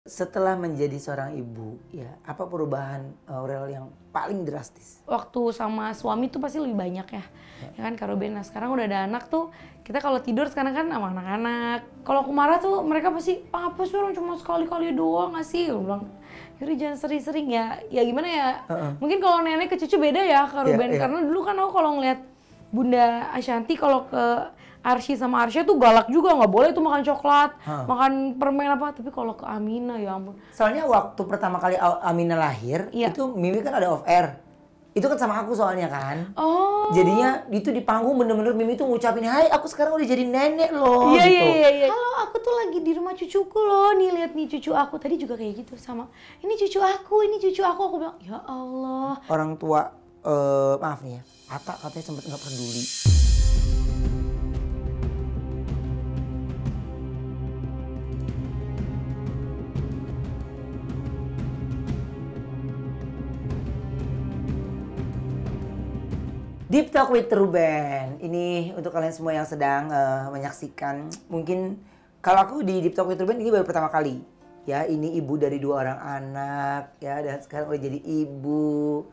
Setelah menjadi seorang ibu, ya apa perubahan Aurel yang paling drastis? Waktu sama suami tuh pasti lebih banyak ya. Ya kan Kak Ruben. Nah sekarang udah ada anak tuh, kita kalau tidur sekarang kan sama anak-anak. Kalau aku marah tuh mereka pasti, apa sih orang cuma sekali-kali doang nggak sih? Aku bilang, Yuri jangan sering-sering ya. Ya gimana ya, mungkin kalau nenek ke cucu beda ya Kak Ruben. Karena dulu kan aku kalau ngeliat Bunda Ashanti kalau ke Arsy sama Arsya tuh galak juga, nggak boleh tuh makan coklat, makan permen apa. Tapi kalau ke Amina ya ampun. Soalnya waktu pertama kali Amina lahir, itu Mimi kan ada off air. Itu kan sama aku soalnya kan. Oh. Jadinya itu di panggung bener-bener Mimi tuh ngucapin, "Hai, aku sekarang udah jadi nenek loh." Iya, gitu. iya. Halo, aku tuh lagi di rumah cucuku loh. Nih lihat nih cucu aku. Tadi juga kayak gitu sama. Ini cucu aku, ini cucu aku. Aku bilang, ya Allah. Orang tua, maaf nih ya, Ata katanya sempet nggak peduli. Deep Talk with Ruben. Ini untuk kalian semua yang sedang menyaksikan. Mungkin kalau aku di Deep Talk with Ruben ini baru pertama kali. Ya, ini ibu dari 2 orang anak. Ya, dan sekarang udah jadi ibu.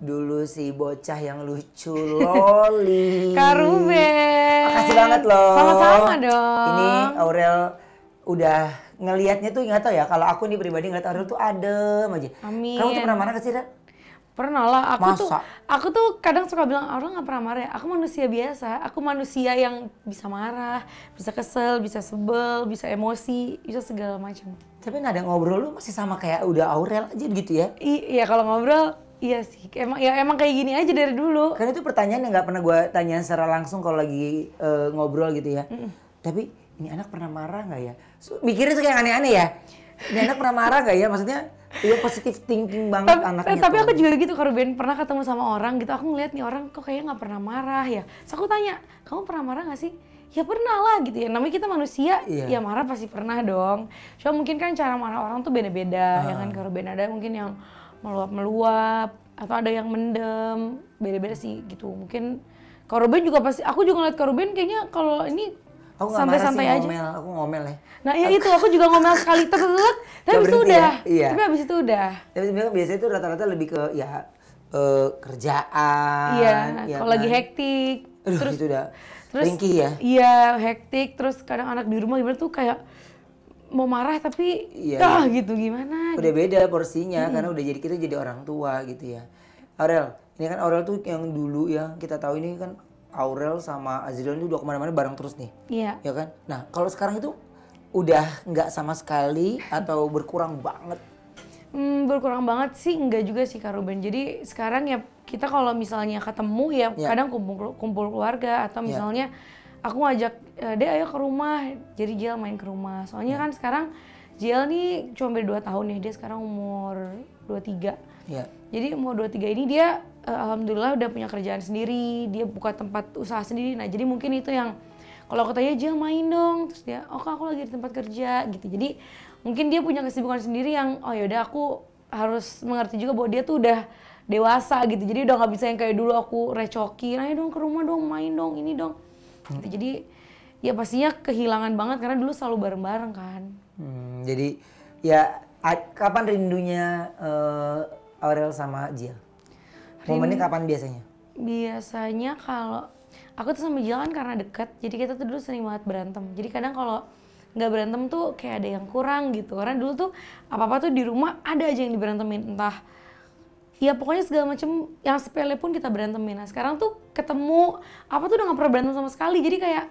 Dulu si bocah yang lucu, Loli. Kak Ruben. Makasih banget loh. Sama-sama dong. Ini Aurel udah ngelihatnya tuh nggak tahu ya. Kalau aku nih pribadi ngeliat Aurel tuh adem aja. Amin. Kamu tuh pernah marah ke sih, Rat? Pernah lah, Masa? aku tuh kadang suka bilang, Aurel nggak pernah marah ya. Aku manusia biasa, aku manusia yang bisa marah, bisa kesel, bisa sebel, bisa emosi, bisa segala macam. Tapi nada ngobrol lu masih sama kayak udah Aurel aja gitu ya? Iya kalau ngobrol, iya sih. Emang kayak gini aja dari dulu. Karena itu pertanyaan yang nggak pernah gue tanya secara langsung kalau lagi ngobrol gitu ya. Tapi ini anak pernah marah nggak ya? Mikirnya tuh kayak aneh-aneh ya. Ini anak pernah marah nggak ya? Maksudnya dia positive thinking banget anaknya. Tapi aku juga gitu, Kak Ruben, pernah ketemu sama orang gitu, aku ngeliat nih orang kok kayaknya nggak pernah marah ya. Terus aku tanya, kamu pernah marah nggak sih? Ya pernah lah gitu ya, namanya kita manusia, ya marah pasti pernah dong. Cuma mungkin kan cara marah orang tuh beda-beda, ya kan Kak Ruben. Ada mungkin yang meluap-meluap, atau ada yang mendem, beda-beda sih gitu. Mungkin Kak Ruben juga pasti, aku juga ngeliat Kak Ruben kayaknya kalau ini santai-santai aja. Aku ngomel ya. Nah ya itu, aku juga ngomel sekali terus, tapi abis itu udah. Tapi abis itu udah. Tapi sebenarnya biasanya itu rata-rata lebih ke ya kerjaan. Iya, ya kalau kan? lagi hektik. Aduh, terus itu udah ringkih ya. Iya, hektik. Terus kadang anak di rumah gimana tuh kayak mau marah tapi gitu gimana. Udah beda porsinya karena udah jadi kita jadi orang tua gitu ya. Aurel, ini kan Aurel tuh yang dulu ya kita tahu ini kan Aurel sama Azriel itu udah kemana-mana bareng terus nih. Iya. Ya kan? Nah kalau sekarang itu udah nggak sama sekali atau berkurang banget? Berkurang banget sih, enggak juga sih Kak Ruben. Jadi sekarang ya kita kalau misalnya ketemu ya kadang kumpul keluarga atau misalnya aku ngajak Dek ayo ke rumah, jadi Jiel main ke rumah. Soalnya kan sekarang Jiel nih cuma beda 2 tahun ya, dia sekarang umur 23. Iya. Jadi umur 23 ini dia alhamdulillah udah punya kerjaan sendiri, dia buka tempat usaha sendiri. Nah jadi mungkin itu yang kalau aku tanya Jiel main dong, terus dia oh Kak, aku lagi di tempat kerja gitu. Jadi mungkin dia punya kesibukan sendiri yang oh yaudah aku harus mengerti juga bahwa dia tuh udah dewasa gitu. Jadi udah nggak bisa yang kayak dulu aku recokin, ayo dong ke rumah dong, main dong, ini dong. Gitu. Jadi ya pastinya kehilangan banget karena dulu selalu bareng-bareng kan. Jadi ya kapan rindunya Aurel sama Jiel? Momennya kapan biasanya? Biasanya kalau aku tuh sama Jiel kan karena deket, jadi kita tuh dulu sering banget berantem. Jadi kadang kalau nggak berantem tuh kayak ada yang kurang gitu. Karena dulu tuh apa-apa tuh di rumah ada aja yang diberantemin. Entah ya pokoknya segala macem yang sepele pun kita berantemin. Nah sekarang tuh ketemu apa tuh udah gak pernah berantem sama sekali. Jadi kayak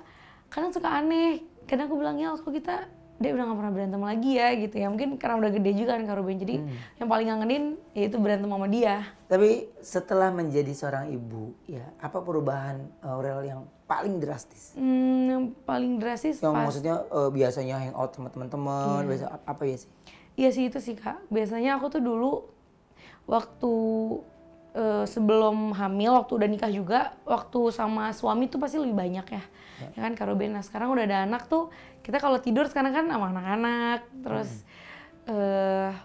kadang suka aneh. Kadang aku bilang ya kok kita udah gak pernah berantem lagi ya gitu ya. Mungkin karena udah gede juga kan Kak Ruben. Jadi yang paling ngangenin ya itu berantem sama dia. Tapi setelah menjadi seorang ibu ya apa perubahan Aurel yang paling drastis? Yang paling drastis yang maksudnya biasanya hangout sama teman-teman, biasa apa ya sih? Iya sih itu sih Kak. Biasanya aku tuh dulu waktu sebelum hamil, waktu udah nikah juga, waktu sama suami tuh pasti lebih banyak ya. Ya kan Kak Ruben. Nah sekarang udah ada anak tuh, kita kalau tidur sekarang kan sama anak-anak, terus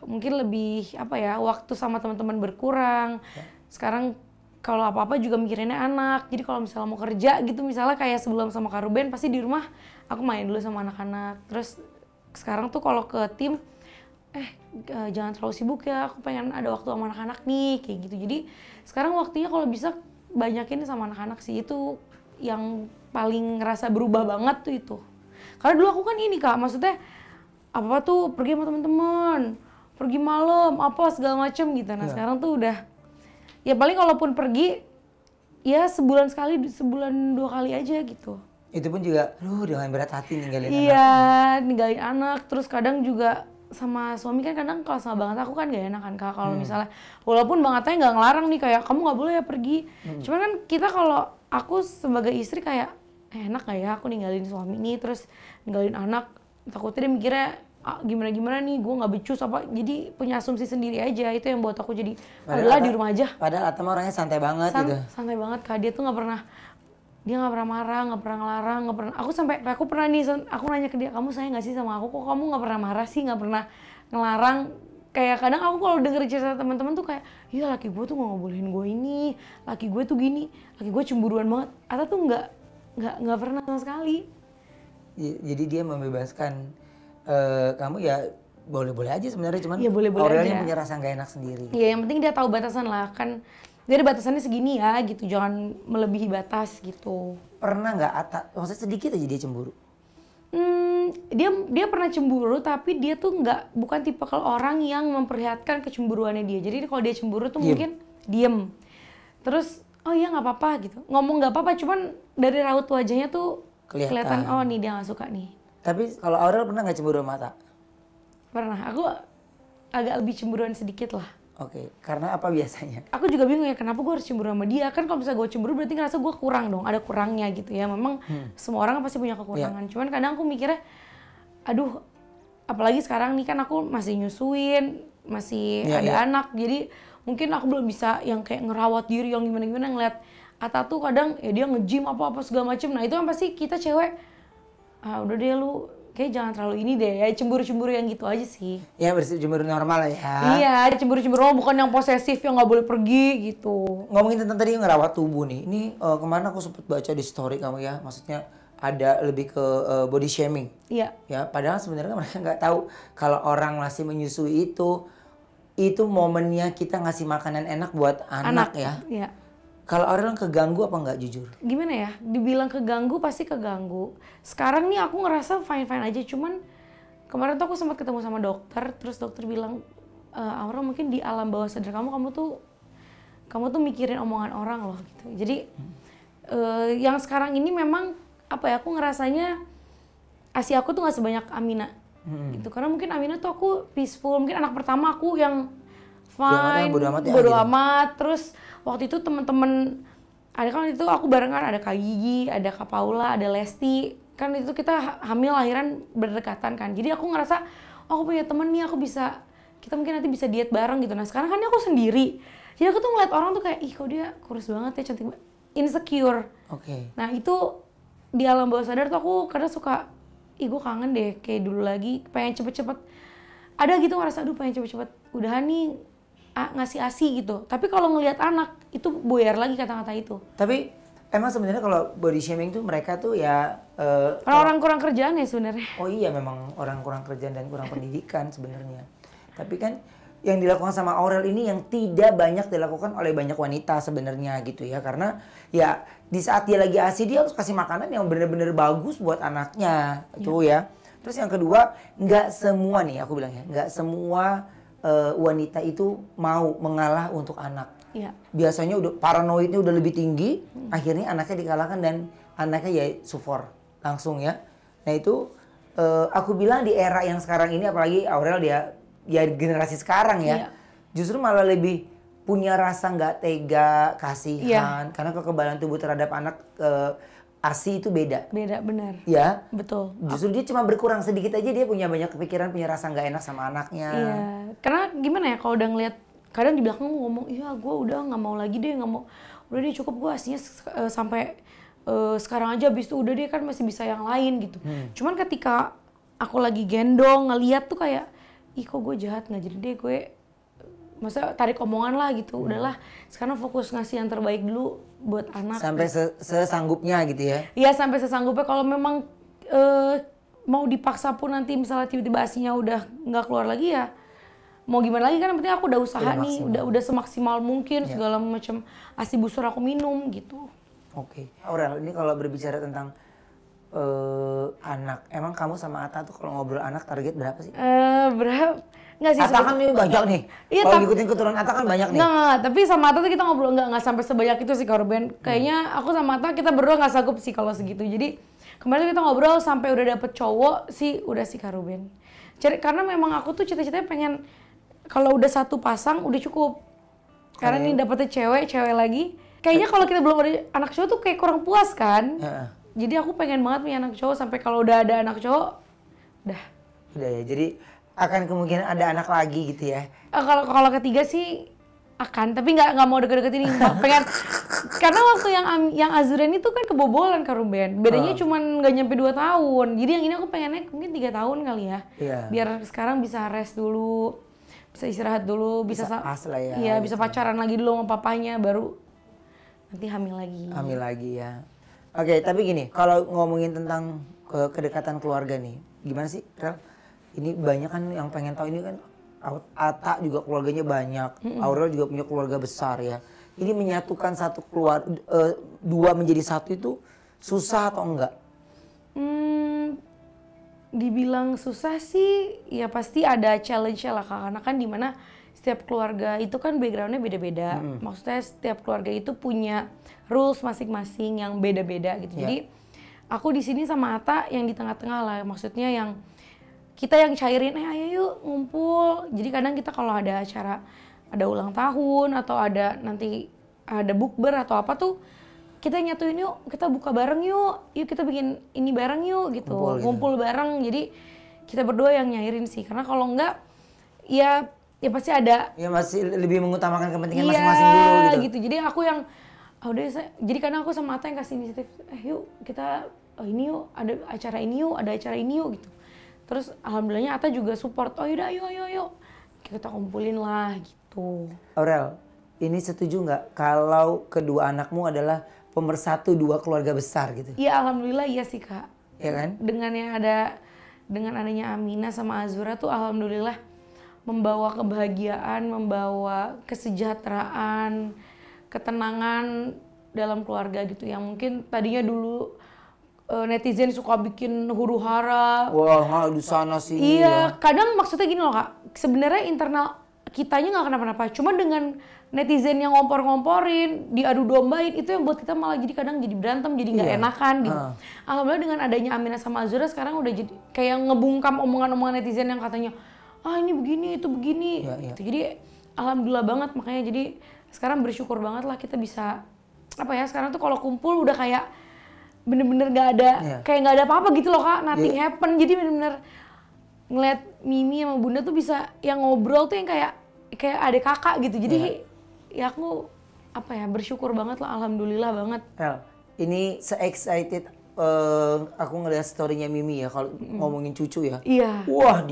mungkin lebih apa ya, waktu sama teman-teman berkurang. Sekarang kalau apa-apa juga mikirinnya anak. Jadi kalau misalnya mau kerja gitu, misalnya kayak sebelum sama Kak Ruben, pasti di rumah aku main dulu sama anak-anak. Terus sekarang tuh kalau ke tim jangan terlalu sibuk ya, aku pengen ada waktu sama anak-anak nih, kayak gitu. Jadi sekarang waktunya kalau bisa banyakin sama anak-anak sih, itu yang paling ngerasa berubah banget tuh itu. Karena dulu aku kan ini Kak, maksudnya apa tuh pergi sama teman-teman, pergi malam, apa segala macem gitu. Nah sekarang tuh udah, ya paling kalaupun pergi, ya sebulan sekali, sebulan 2 kali aja gitu. Itu pun juga, dengan berat hati ninggalin anak. Iya, ninggalin anak. Terus kadang juga sama suami kan kadang kalau sama banget aku kan gak enak kan Kak. Kalau misalnya, walaupun bangetnya nggak ngelarang nih kayak kamu nggak boleh ya pergi. Cuman kan kita kalau aku sebagai istri kayak enak gak ya aku ninggalin suami nih terus ninggalin anak. Takutnya dia mikirnya gimana-gimana nih, gue nggak becus apa. Jadi punya asumsi sendiri aja, itu yang buat aku jadi adalah di rumah aja. Padahal Atta orangnya santai banget gitu. Santai banget Kak, dia tuh nggak pernah marah, nggak pernah ngelarang, nggak pernah. Aku pernah nih, aku nanya ke dia, kamu sayang nggak sih sama aku? Kok kamu nggak pernah marah sih, nggak pernah ngelarang? Kayak kadang aku kalau denger cerita teman-teman tuh kayak, iya laki gue tuh nggak ngebolehin gue ini, laki gue tuh gini, laki gue cemburuan banget. Atta tuh nggak pernah sama sekali. Jadi dia membebaskan kamu ya boleh-boleh aja sebenarnya, cuman ya, Aurelnya punya rasa nggak enak sendiri. Iya, yang penting dia tahu batasan lah kan. Dia ada batasannya segini ya gitu, jangan melebihi batas gitu. Pernah nggak Atta, maksudnya sedikit aja dia cemburu? Dia pernah cemburu, tapi dia tuh bukan tipe kalau orang yang memperlihatkan kecemburuannya dia. Jadi kalau dia cemburu tuh mungkin diem. Terus oh iya nggak apa-apa gitu, ngomong nggak apa-apa, cuman dari raut wajahnya tuh kelihatan oh nih dia nggak suka nih. Tapi kalau Aurel pernah nggak cemburu sama Atta? Pernah, aku agak lebih cemburuan sedikit lah. Oke, karena apa biasanya? Aku juga bingung ya kenapa gue harus cemburu sama dia. Kan kalau misalnya gue cemburu berarti ngerasa gue kurang dong, ada kurangnya gitu ya. Memang semua orang pasti punya kekurangan. Cuman kadang aku mikirnya, aduh apalagi sekarang nih kan aku masih nyusuin, masih ada anak. Jadi mungkin aku belum bisa yang kayak ngerawat diri yang gimana-gimana, ngeliat Atta tuh kadang ya dia nge-gym apa-apa segala macem. Nah itu kan pasti kita cewek, udah deh lu kayak jangan terlalu ini deh ya, cemburu-cemburu yang gitu aja sih. Ya cemburu normal ya. Iya, cemburu-cemburu bukan yang posesif yang nggak boleh pergi gitu. Ngomongin tentang tadi ngerawat tubuh nih, ini kemana aku sempat baca di story kamu ya, maksudnya ada lebih ke body shaming. Iya. Ya, padahal sebenarnya mereka nggak tahu kalau orang masih menyusui itu momennya kita ngasih makanan enak buat anak ya. Iya. Kalau Aurel keganggu apa nggak jujur? Gimana ya, dibilang keganggu pasti keganggu. Sekarang nih aku ngerasa fine-fine aja, cuman kemarin tuh aku sempat ketemu sama dokter, terus dokter bilang, Aurel mungkin di alam bawah sadar kamu tuh mikirin omongan orang loh gitu. Jadi yang sekarang ini memang apa ya, aku ngerasanya ASI aku tuh nggak sebanyak Amina gitu. Karena mungkin Amina tuh aku peaceful, mungkin anak pertama aku yang fine, bodo amat. Terus waktu itu temen-temen, ada kan itu aku barengan, ada Kak Gigi, ada Kak Paula, ada Lesti. Kan itu kita hamil lahiran berdekatan kan. Jadi aku ngerasa, aku punya temen nih, kita mungkin nanti bisa diet bareng gitu. Nah sekarang kan aku sendiri. Jadi aku tuh ngeliat orang tuh kayak, ih kok dia kurus banget ya, cantik banget. Insecure. Oke. Nah itu di alam bawah sadar tuh aku kadang suka, ih gue kangen deh kayak dulu lagi, pengen cepet-cepet. Ada gitu ngerasa, aduh pengen cepet-cepet udahan nih, ngasih ASI gitu. Tapi kalau ngelihat anak itu boyar lagi kata-kata itu. Tapi emang sebenarnya kalau body shaming tuh mereka tuh ya orang kurang kerjaan ya sebenarnya. Oh iya, memang orang kurang kerjaan dan kurang pendidikan sebenarnya. Tapi kan yang dilakukan sama Aurel ini yang tidak banyak dilakukan oleh banyak wanita sebenarnya gitu ya. Karena ya di saat dia lagi ASI dia harus kasih makanan yang benar-benar bagus buat anaknya tuh ya. Terus yang kedua, nggak semua nih aku bilang ya, nggak semua wanita itu mau mengalah untuk anak. Iya. Biasanya udah paranoidnya udah lebih tinggi, akhirnya anaknya dikalahkan dan anaknya ya support langsung ya. Nah itu aku bilang di era yang sekarang ini, apalagi Aurel dia ya generasi sekarang ya, justru malah lebih punya rasa nggak tega, kasihan, karena kekebalan tubuh terhadap anak ASI itu beda. Beda, benar. Ya. Betul. Justru dia cuma berkurang sedikit aja, dia punya banyak kepikiran, punya rasa nggak enak sama anaknya. Iya. Karena gimana ya, kalau udah ngeliat, kadang di belakang ngomong, iya gue udah nggak mau lagi deh, nggak mau. Udah deh cukup, gue ASInya sampai sekarang aja, habis itu udah deh kan masih bisa yang lain gitu. Cuman ketika aku lagi gendong, ngeliat tuh kayak, ih kok gue jahat, nggak jadi deh gue. Masa tarik omongan lah gitu, udahlah sekarang fokus ngasih yang terbaik dulu buat anak. Sampai sesanggupnya gitu ya? Iya sampai sesanggupnya, kalau memang mau dipaksa pun nanti misalnya tiba-tiba ASInya udah nggak keluar lagi ya mau gimana lagi kan, yang penting aku udah usaha Udah nih, maksimal. udah semaksimal mungkin Iya. segala macam ASI busur aku minum gitu. Oke. Aurel, ini kalau berbicara tentang anak, emang kamu sama Ata tuh kalau ngobrol anak target berapa sih? Berapa? Nggak sih. Ata kan ini banyak nih. Iya, Kalau ngikutin keturunan Ata kan banyak nih. Nggak, tapi sama Ata tuh kita ngobrol nggak sampai sebanyak itu sih Kak Ruben. Kayaknya aku sama Ata kita berdua nggak sanggup sih kalau segitu. Jadi kemarin kita ngobrol sampai udah dapet cowok sih udah sih Kak Ruben. Karena memang aku tuh cita-citanya pengen kalau udah satu pasang udah cukup. Karena ini dapetnya cewek lagi. Kayaknya kalau kita belum ada anak cowok tuh kayak kurang puas kan. Jadi aku pengen banget punya anak cowok sampai kalau udah ada anak cowok udah. Udah ya. Jadi akan kemungkinan ada anak lagi gitu ya. Kalau ketiga sih akan, tapi nggak mau deket-deket ini. Pengen karena waktu yang Azuren itu kan kebobolan Kak Ruben. Bedanya cuman nggak nyampe 2 tahun. Jadi yang ini aku pengennya mungkin 3 tahun kali ya. Iya. Biar sekarang bisa rest dulu, bisa istirahat dulu, bisa pas lah ya. Iya, gitu. bisa pacaran lagi dulu sama papanya baru nanti hamil lagi. Hamil lagi ya. Oke, tapi gini, kalau ngomongin tentang kedekatan keluarga nih, gimana sih, Rel? Ini banyak kan yang pengen tahu ini kan, Ata juga keluarganya banyak, Aurel juga punya keluarga besar ya. Ini menyatukan satu dua menjadi satu itu susah atau enggak? Dibilang susah sih, ya pasti ada challenge-nya lah Kak. Karena kan dimana setiap keluarga itu kan background-nya beda-beda. Maksudnya setiap keluarga itu punya rules masing-masing yang beda-beda gitu. Jadi aku di sini sama Ata yang di tengah-tengah lah. Maksudnya yang kita yang cairin, ayo yuk ngumpul. Jadi kadang kita kalau ada acara, ada ulang tahun atau ada nanti ada bukber atau apa tuh, kita nyatuin yuk, kita buka bareng yuk kita bikin ini bareng yuk gitu. Ngumpul bareng. Jadi kita berdua yang nyairin sih. Karena kalau enggak, ya pasti ada. Ya masih lebih mengutamakan kepentingan masing-masing dulu gitu. Jadi aku yang, jadi kadang aku sama Ata yang kasih inisiatif, yuk kita ini yuk, ada acara ini yuk gitu. Terus alhamdulillahnya Ata juga support, yaudah ayo. Kita kumpulin lah gitu. Aurel, ini setuju nggak kalau kedua anakmu adalah pemersatu dua keluarga besar gitu? Iya alhamdulillah iya sih Kak. Ya kan? Dengan adanya Aminah sama Azura tuh alhamdulillah membawa kebahagiaan, membawa kesejahteraan, ketenangan dalam keluarga gitu. Yang mungkin tadinya dulu netizen suka bikin huru-hara. Wah, nggak di sana sih. Iya, kadang maksudnya gini loh Kak, sebenarnya internal kitanya nggak kenapa-napa, cuma dengan netizen yang ngompor-ngomporin, diadu dombain, itu yang buat kita malah jadi kadang jadi berantem, jadi nggak enakan gitu. Alhamdulillah dengan adanya Aminah sama Azura sekarang udah jadi kayak ngebungkam omongan-omongan netizen yang katanya, ini begini, itu begini. Gitu. Jadi alhamdulillah banget, makanya jadi sekarang bersyukur banget lah kita bisa, sekarang tuh kalau kumpul udah kayak bener-bener gak ada, kayak gak ada apa-apa gitu loh Kak, nothing happen. Jadi bener-bener ngeliat Mimi sama Bunda tuh bisa yang ngobrol tuh yang kayak adik kakak gitu. Jadi ya aku bersyukur banget lah, alhamdulillah banget. Rel, ini se-excited aku ngeliat story-nya Mimi ya kalau ngomongin cucu ya. Iya. Wah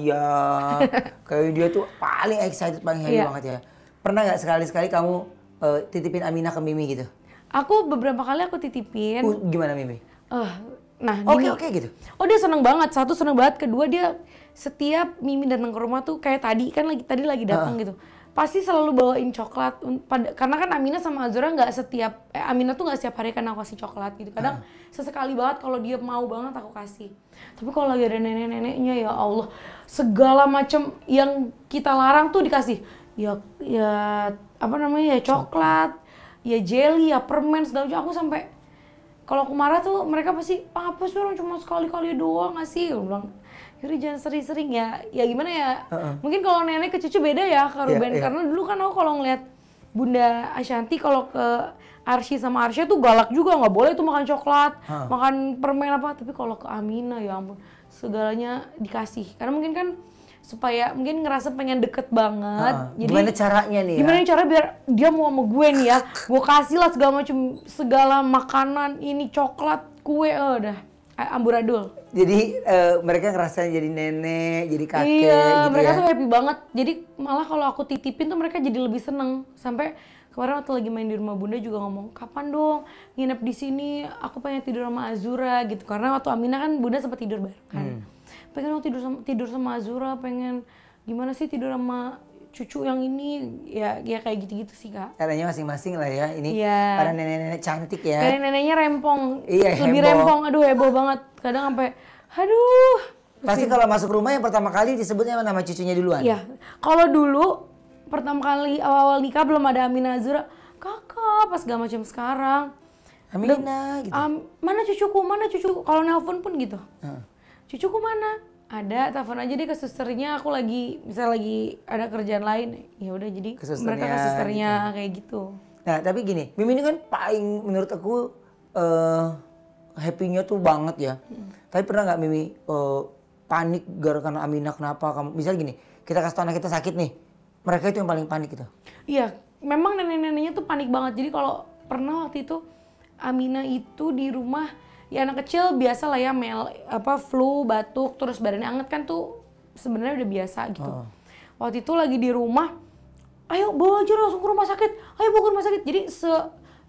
kayak dia tuh paling excited, paling happy banget ya. Pernah nggak sekali-sekali kamu titipin Aminah ke Mimi gitu? Aku beberapa kali aku titipin. Gimana Mimi? Nah gini. Oke gitu. Dia seneng banget. Satu seneng banget. Kedua dia setiap Mimi datang ke rumah tuh kayak tadi lagi datang gitu. Pasti selalu bawain coklat. Karena kan Aminah sama Azura nggak Aminah tuh nggak setiap hari kan aku kasih coklat gitu. Kadang sesekali banget kalau dia mau banget aku kasih. Tapi kalau lagi ada nenek-neneknya ya Allah, segala macam yang kita larang tuh dikasih. Ya coklat. Ya jelly, ya permen, segala macam. Aku sampai kalau aku marah tuh mereka pasti apa sih orang cuma sekali-kali doang ngasih. Aku bilang, Yuri jangan sering-sering ya. Ya gimana ya? Mungkin kalau nenek ke cucu beda ya Kak Ruben. Karena dulu kan aku kalau ngeliat Bunda Ashanti kalau ke Arsy sama Arsya tuh galak juga, nggak boleh tuh makan coklat, makan permen apa. Tapi kalau ke Aminah ya ampun, segalanya dikasih. Karena mungkin kan supaya mungkin ngerasa pengen deket banget. Jadi gimana caranya nih? Gimana cara biar dia mau sama gue nih ya? Gue kasih lah segala makanan, ini coklat, kue, udah amburadul. Jadi mereka ngerasain jadi nenek, jadi kakek iya, gitu mereka ya? tuh happy banget. Jadi malah kalau aku titipin tuh mereka jadi lebih seneng. Sampai kemarin waktu lagi main di rumah Bunda juga ngomong, kapan dong nginep di sini? Aku pengen tidur sama Azura gitu. Karena waktu Aminah kan Bunda sempat tidur bareng kan. Pengen tidur sama Azura, pengen gimana sih tidur sama cucu yang ini ya kayak gitu-gitu sih Kak. Caranya masing-masing lah ya. Ini Iya. para nenek-nenek cantik ya. Neneknya rempong, Iya, lebih heboh. rempong, aduh heboh banget. Kadang sampai, aduh. Pasti kalau masuk rumah yang pertama kali disebutnya nama cucunya duluan. Iya, kalau dulu pertama kali awal-awal nikah belum ada Amina Azura, kakak pas gak macam sekarang. Amina gitu. Mana cucuku, kalau nelpon pun gitu. Cucuku mana? Ada, telepon aja deh ke susternya, aku lagi ada kerjaan lain. Ya udah jadi mereka ke susternya kayak gitu. Nah, tapi gini, Mimi ini kan paling menurut aku happy-nya tuh banget ya. Tapi pernah nggak Mimi panik gara-gara Amina kenapa? Misalnya gini, kita kasih tau anak kita sakit nih, mereka itu yang paling panik gitu. Iya, memang nenek-neneknya tuh panik banget. Jadi kalau pernah waktu itu Amina itu di rumah, ya anak kecil biasa lah ya flu, batuk, terus badannya anget kan tuh sebenarnya udah biasa gitu. Waktu itu lagi di rumah, ayo bawa aja langsung ke rumah sakit, ayo bawa ke rumah sakit. Jadi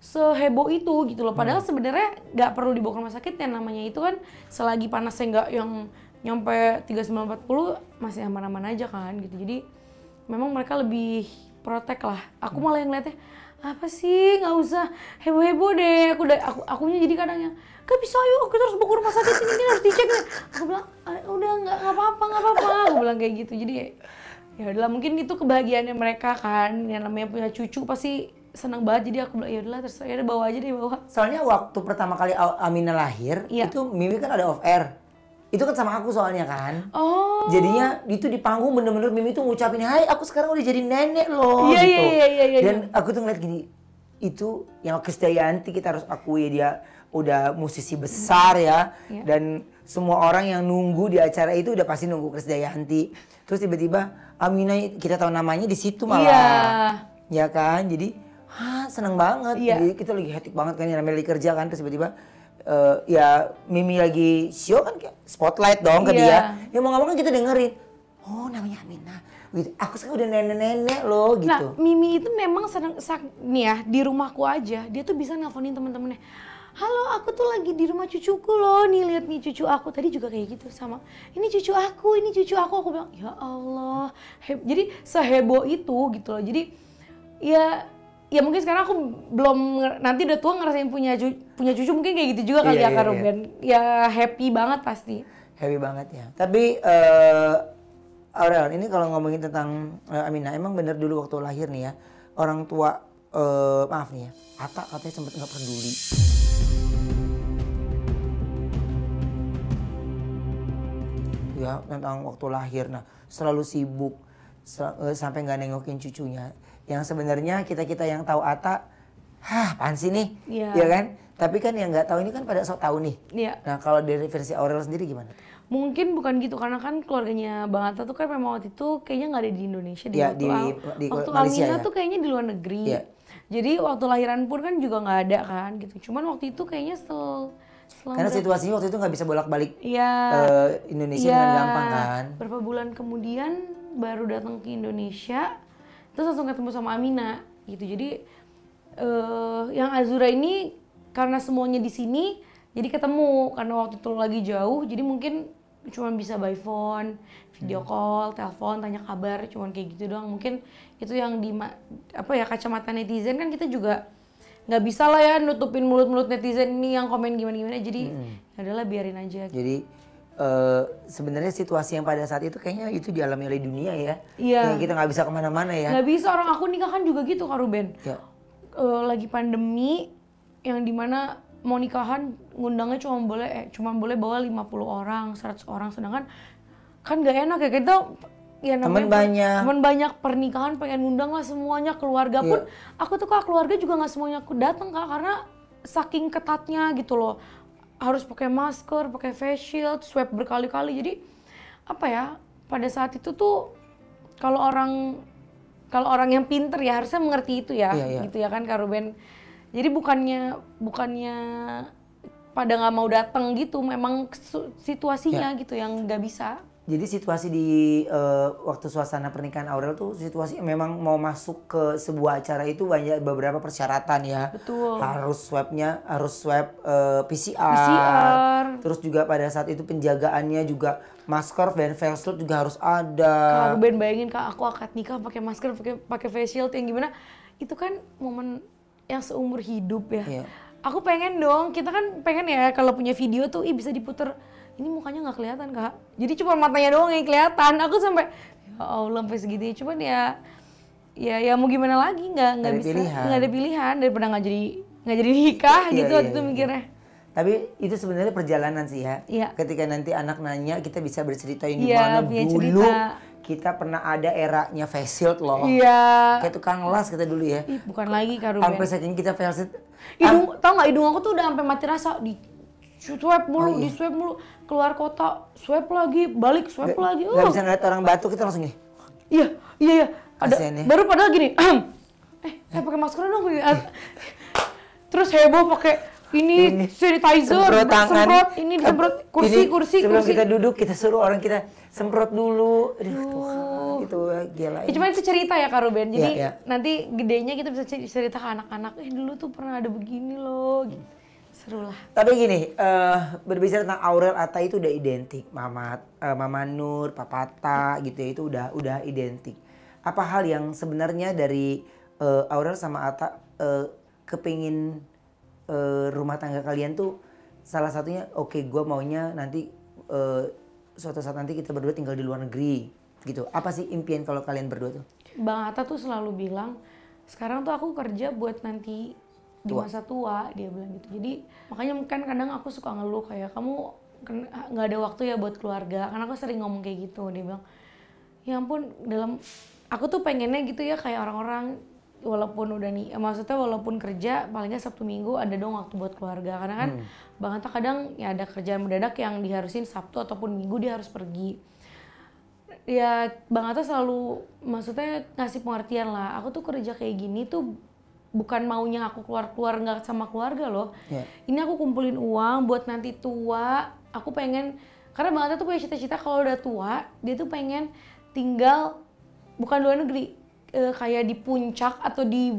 seheboh itu gitu loh. Padahal sebenarnya nggak perlu dibawa ke rumah sakit, yang namanya itu kan selagi panasnya nggak yang nyampe 39-40 masih aman-aman aja kan gitu. Jadi memang mereka lebih protek lah. Aku malah yang ngeliatnya, apa sih, nggak usah heboh-heboh deh. Akunya jadi kadang yang, gak bisa, yuk kita harus bawa ke rumah sakit, ini harus dicek nih. Aku bilang, udah nggak apa-apa. Aku bilang kayak gitu. Jadi ya udahlah, mungkin itu kebahagiaannya mereka kan, yang namanya punya cucu pasti senang banget. Jadi aku bilang, ya udahlah terserah, ya bawa aja deh, bawa. Soalnya waktu pertama kali Amina lahir, itu Mimi kan ada off air. Itu kan sama aku soalnya kan. Oh. Jadinya itu di panggung bener-bener Mimi tuh ngucapin, hai aku sekarang udah jadi nenek loh Iya, gitu. iya. Dan aku tuh ngeliat gini, itu yang Krisdayanti kita harus akui, dia udah musisi besar ya. Dan semua orang yang nunggu di acara itu udah pasti nunggu Krisdayanti. Terus tiba-tiba Amina kita tahu namanya di situ malah. Ya kan, jadi seneng banget. Jadi kita lagi hektik banget kan, yang namanya lagi kerja kan, terus tiba-tiba ya Mimi lagi show kan kayak spotlight dong ke dia. Ya mau ngomong kan kita dengerin, oh namanya Amina. Gitu. Aku sekarang udah nenek-nenek loh gitu. Nah Mimi itu memang nih ya di rumahku aja, dia tuh bisa nelfonin temen-temennya. Halo, aku tuh lagi di rumah cucuku loh, nih lihat nih cucu aku. Tadi juga kayak gitu sama, ini cucu aku. Aku bilang, ya Allah. Jadi seheboh itu gitu loh. Jadi ya mungkin sekarang aku belum, nanti udah tua ngerasain punya cucu mungkin kayak gitu juga kali ya Kak Ruben. Ya happy banget pasti. Happy banget ya. Tapi Aurel, ini kalau ngomongin tentang Amina, emang bener dulu waktu lahir nih ya, orang tua maaf nih ya, Atta katanya sempet nggak peduli. Ya tentang waktu lahir, nah selalu sibuk sampai nggak nengokin cucunya. Yang sebenarnya kita yang tahu Atta, apaan sih nih, ya kan? Tapi kan yang nggak tahu ini kan pada sok tahu nih. Nah kalau dari versi Aurel sendiri gimana? Mungkin bukan gitu, karena kan keluarganya Bang Atta tuh kan memang waktu itu kayaknya nggak ada di Indonesia. Waktu Amina tuh kayaknya di luar negeri. Jadi waktu lahiran pun kan juga nggak ada kan gitu. Cuman waktu itu kayaknya karena situasinya waktu itu nggak bisa bolak-balik Indonesia dengan gampang kan. Berapa bulan kemudian baru datang ke Indonesia, terus langsung ketemu sama Amina gitu. Jadi yang Azura ini karena semuanya di sini, jadi ketemu karena waktu itu lagi jauh, jadi mungkin cuma bisa by phone, video call, telepon, tanya kabar, cuman kayak gitu doang. Mungkin itu yang di kacamata netizen kan kita juga nggak bisa lah ya nutupin mulut-mulut netizen ini yang komen gimana-gimana. Jadi ya udahlah biarin aja. Gitu. Jadi sebenarnya situasi yang pada saat itu kayaknya itu dialami oleh dunia ya. Yang kita nggak bisa kemana-mana ya. Nggak bisa, orang aku nikah kan juga gitu Kak Ruben. Lagi pandemi yang dimana mau nikahan ngundangnya cuma boleh bawa 50 orang, 100 orang, sedangkan kan nggak enak ya kita teman banyak pernikahan pengen ngundang lah semuanya, keluarga pun aku tuh Kak, keluarga juga nggak semuanya aku datang Kak, karena saking ketatnya gitu loh, harus pakai masker, pakai face shield, swab berkali-kali. Jadi pada saat itu tuh kalau orang yang pinter ya harusnya mengerti itu ya, gitu ya kan Kak Ruben. Jadi bukannya pada nggak mau datang gitu, memang situasinya gitu yang nggak bisa. Jadi situasi di waktu suasana pernikahan Aurel tuh situasi memang mau masuk ke sebuah acara itu banyak beberapa persyaratan ya. Betul. Harus swab PCR. PCR. Terus juga pada saat itu penjagaannya juga masker dan face shield juga harus ada. Kak Ruben bayangin Kak, aku akad nikah pakai masker, pakai face shield yang gimana? Itu kan momen yang seumur hidup ya. Iya. Aku pengen dong, kita kan pengen ya kalau punya video tuh bisa diputer. Ini mukanya nggak kelihatan Kak. Jadi cuma matanya doang yang kelihatan. Aku sampai ya Allah sampai segitunya. Cuman ya mau gimana lagi, nggak bisa, nggak ada pilihan daripada nggak jadi nikah gitu waktu itu mikirnya. Tapi itu sebenarnya perjalanan sih ya. Iya. Ketika nanti anak nanya kita bisa bercerita ini Iya, mana punya dulu cerita. kita pernah ada eranya face shield loh. Iya. Kayak tukang las kita dulu ya. Ih, bukan lagi Kak Ruben. Sampai saking kita face shield. Tau nggak hidung aku tuh udah sampai mati rasa di swab mulu, di swab mulu, keluar kota, swab lagi, balik swab lagi. Gak bisa ngeliat orang batuk kita langsung gini. Iya. Ada, Kasian ya. baru padahal gini, pakai masker dong. Terus heboh pakai ini sanitizer, semprot tangan. semprot, ini disemprot kursi. Sebelum kita duduk kita suruh orang kita semprot dulu. Aduh, Tuhan, itu gila. Ya, cuma itu cerita ya Kak Ruben. Jadi Iya. nanti gedenya kita bisa cerita ke anak-anak. Dulu tuh pernah ada begini loh. Gitu. Seru lah. Tapi gini, berbicara tentang Aurel Atta itu udah identik. Mama Nur, Papa Atta gitu ya, itu udah identik. Apa hal yang sebenarnya dari Aurel sama Atta kepingin rumah tangga kalian tuh salah satunya oke, gue maunya nanti suatu saat nanti kita berdua tinggal di luar negeri gitu. Apa sih impian kalau kalian berdua tuh? Bang Atta tuh selalu bilang, sekarang tuh aku kerja buat nanti di masa tua, dia bilang gitu. Jadi makanya kan kadang aku suka ngeluh kayak kamu nggak ada waktu ya buat keluarga. Karena aku sering ngomong kayak gitu. Dia bilang, ya ampun, aku tuh pengennya gitu ya kayak orang-orang walaupun udah nih, maksudnya walaupun kerja paling nggak Sabtu Minggu ada dong waktu buat keluarga. Karena kan Bang Atta kadang ya ada kerjaan mendadak yang diharusin Sabtu ataupun Minggu dia harus pergi. Ya Bang Atta selalu maksudnya ngasih pengertian lah. Aku tuh kerja kayak gini tuh bukan maunya aku keluar nggak sama keluarga loh. Yeah. Ini aku kumpulin uang buat nanti tua. Aku pengen, karena Bang Atta tuh punya cita-cita kalau udah tua, dia tuh pengen tinggal bukan luar negeri, kayak di puncak atau di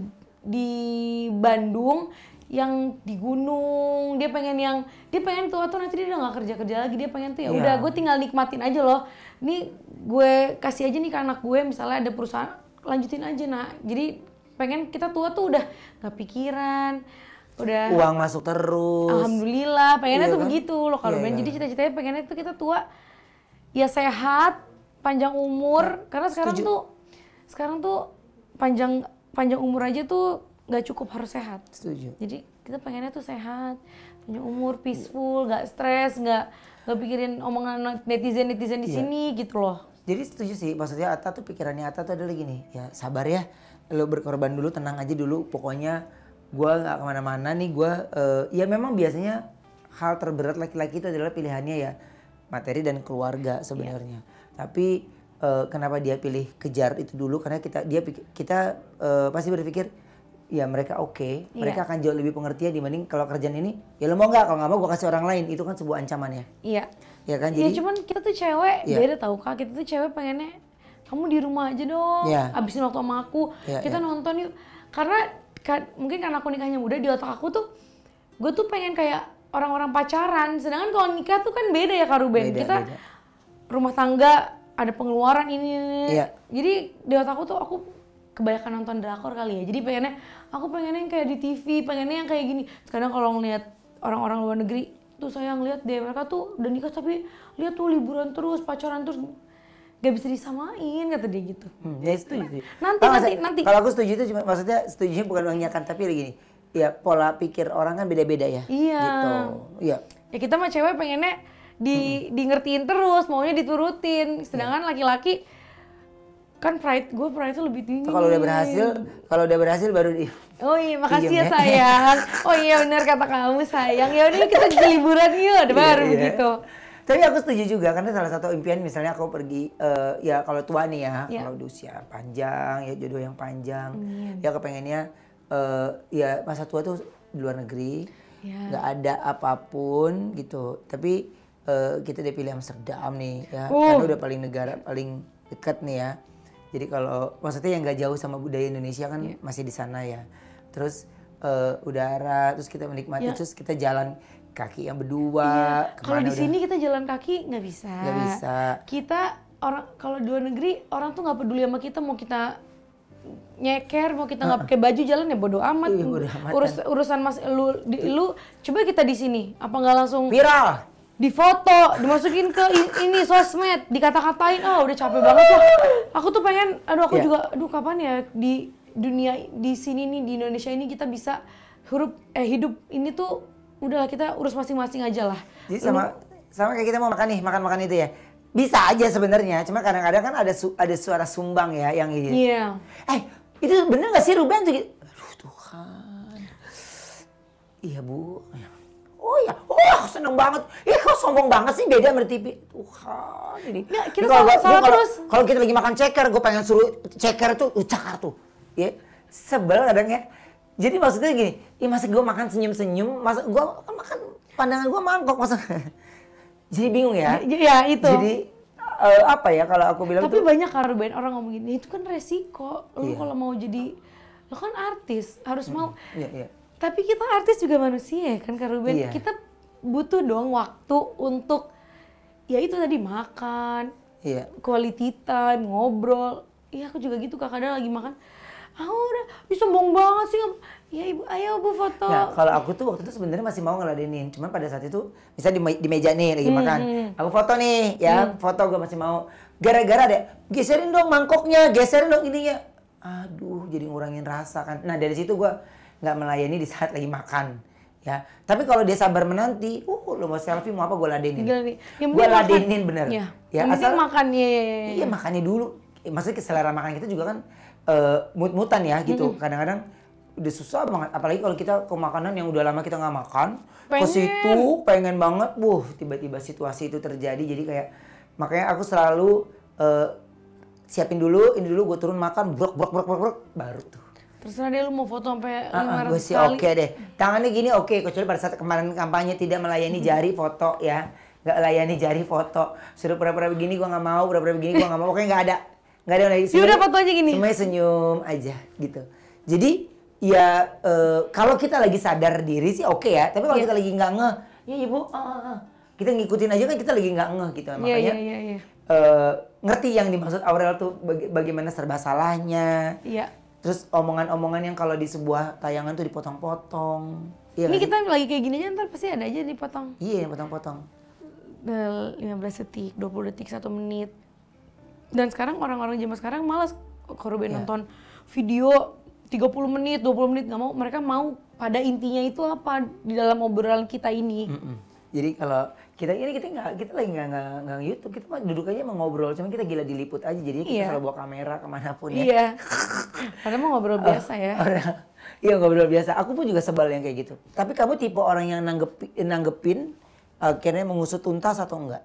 Bandung yang di gunung. Dia pengen tua tuh nanti dia udah nggak kerja lagi. Dia pengen tuh ya udah gue tinggal nikmatin aja loh. Ini gue kasih aja nih ke anak gue, misalnya ada perusahaan, lanjutin aja nak. Jadi pengen kita tua tuh udah gak pikiran, udah uang masuk terus. Alhamdulillah, pengennya tuh begitu loh kalau Jadi cita-citanya pengennya tuh kita tua ya sehat, panjang umur. Karena sekarang tuh panjang umur aja tuh gak cukup, harus sehat. Setuju. Jadi kita pengennya tuh sehat, panjang umur, peaceful, gak stres, gak pikirin omongan netizen di sini gitu loh. Jadi setuju sih, maksudnya Atta tuh pikirannya Atta tuh adalah gini, ya sabar ya, lo berkorban dulu, tenang aja dulu, pokoknya gue nggak kemana-mana nih, gue ya memang biasanya hal terberat laki-laki itu adalah pilihannya ya materi dan keluarga sebenarnya. Tapi kenapa dia pilih kejar itu dulu? Karena kita pasti berpikir ya mereka mereka akan jauh lebih pengertian dibanding kalau kerjaan ini ya lo mau nggak, kalau nggak mau gue kasih orang lain, itu kan sebuah ancaman ya. Iya. Ya kan, jadi. Ya cuman kita tuh cewek beda tau Kak, kita tuh cewek pengennya kamu di rumah aja dong, habisin waktu sama aku, kita nonton yuk. Karena mungkin karena aku nikahnya muda, di otak aku tuh gue tuh pengen kayak orang-orang pacaran. Sedangkan kalau nikah tuh kan beda ya Kak Ruben. Kita rumah tangga ada pengeluaran ini. Jadi di otak aku tuh aku kebanyakan nonton drakor kali ya. Jadi aku pengennya yang kayak di TV, pengennya yang kayak gini. Sekarang kalau ngeliat orang-orang luar negeri tuh saya ngeliat deh, mereka tuh udah nikah tapi lihat tuh liburan terus, pacaran terus, gak bisa disamain kata dia gitu. Ya setuju. Nanti. Kalau aku setuju itu cuma maksudnya setujunya bukan mengiyakan, tapi gini, ya pola pikir orang kan beda-beda ya. Iya. Gitu. Iya. Ya kita mah cewek pengennya di ngertiin terus, maunya diturutin. Sedangkan laki-laki kan pride itu lebih tinggi. Kalau udah berhasil baru di. Oh iya, makasih ya sayang. Oh iya benar kata kamu sayang. Ya udah kita ke liburan yuk, baru begitu. Tapi aku setuju juga karena salah satu impian misalnya aku pergi ya kalau tua nih ya, kalau di usia panjang ya, jodoh yang panjang. Ya kepengennya ya masa tua tuh di luar negeri. Nggak ada apapun gitu. Tapi kita udah pilih Amsterdam nih ya, karena udah negara paling dekat nih ya. Jadi kalau maksudnya yang nggak jauh sama budaya Indonesia kan masih di sana ya. Terus udara, terus kita menikmati, terus kita jalan kaki yang berdua. Kalau di sini kita jalan kaki nggak bisa. Nggak bisa. Kita orang kalau di luar negeri orang tuh nggak peduli sama kita, mau kita nyeker, mau kita nggak pakai baju jalan ya bodo amat. Iya, bodo amat. Urusan mas lu coba kita di sini apa nggak langsung viral, difoto, dimasukin ke ini sosmed, dikata-katain, udah capek banget lah. Aku tuh pengen, aku juga, kapan ya di dunia di sini nih di Indonesia ini kita bisa hidup ini tuh udahlah kita urus masing-masing aja lah. Jadi sama kayak kita mau makan nih, makan itu ya. Bisa aja sebenarnya, cuma kadang-kadang kan ada suara sumbang ya yang ini. Iya. Itu bener nggak sih Ruben tuh? Aduh Tuhan. Iya Bu. Oh ya, seneng banget. Kok sombong banget sih, beda sama TV. Tuhan ini. Nggak, kita salah terus. Kalau kita lagi makan ceker, gue pengen suruh ceker tuh cakar tuh. Ya, sebel kadang ya. Jadi maksudnya gini, masa gue makan senyum-senyum, masa gue makan pandangan gue mangkok masa. Jadi bingung ya. Iya itu. Jadi apa ya kalau aku bilang tapi banyak karena orang ngomong gini, itu kan resiko. Lu kalau mau jadi, lu kan artis harus mau. Iya. Tapi kita artis juga manusia kan Kak Ruben. Kita butuh dong waktu untuk ya itu tadi makan, quality time, ngobrol. Iya aku juga gitu Kak, kadang lagi makan. Udah, sombong banget sih. Ya Ibu, ayo Bu foto. Nah, kalau aku tuh waktu itu sebenarnya masih mau ngeladenin. Cuman pada saat itu bisa di meja nih lagi makan. Aku foto nih, ya foto gue masih mau. Gara-gara deh, geserin dong mangkoknya, geserin dong ininya. Aduh, jadi ngurangin rasa kan. Nah dari situ gue nggak melayani di saat lagi makan. Ya, tapi kalau dia sabar menanti, lu mau selfie mau apa gue ladenin. Gue ladenin bener. Ya, asal makan Iya makannya dulu. Maksudnya selera makan kita juga kan mut-mutan ya gitu. Kadang-kadang udah susah banget, apalagi kalau kita ke makanan yang udah lama kita nggak makan, ke situ pengen banget, tiba-tiba situasi itu terjadi, jadi kayak makanya aku selalu siapin dulu, ini dulu gue turun makan, brok, baru tuh. Terserah deh lu mau foto sampai 500 gue sih kali. Oke deh, tangannya gini oke, kecuali pada saat kemarin kampanye tidak melayani jari foto ya, nggak layani jari foto, suruh pura-pura begini gue nggak mau, pura-pura begini gue nggak mau, pokoknya nggak ada lagi. Udah foto aja gini. Semuanya senyum aja gitu. Jadi ya kalau kita lagi sadar diri sih oke ya, tapi kalau kita lagi nggak ngeh, ya Ibu, kita ngikutin aja kan kita lagi nggak ngeh gitu, makanya ngerti yang dimaksud Aurel tuh bagaimana serba salahnya. Iya. Terus omongan-omongan yang kalau di sebuah tayangan tuh dipotong-potong. Iya, ini kita lagi kayak gini aja ntar pasti ada aja dipotong. Iya, potong-potong. 15 detik, 20 detik, 1 menit. Dan sekarang orang-orang zaman sekarang malas kalau nonton video 30 menit, 20 menit, nggak mau. Mereka mau pada intinya itu apa di dalam obrolan kita ini. Jadi kalau kita lagi nggak YouTube, kita mah duduk aja mau ngobrol, cuma kita gila diliput aja, jadi kita selalu bawa kamera kemanapun ya. Iya. Karena mau ngobrol biasa ya. Iya ngobrol biasa. Aku pun juga sebel yang kayak gitu. Tapi kamu tipe orang yang nanggepin akhirnya mengusut tuntas atau enggak?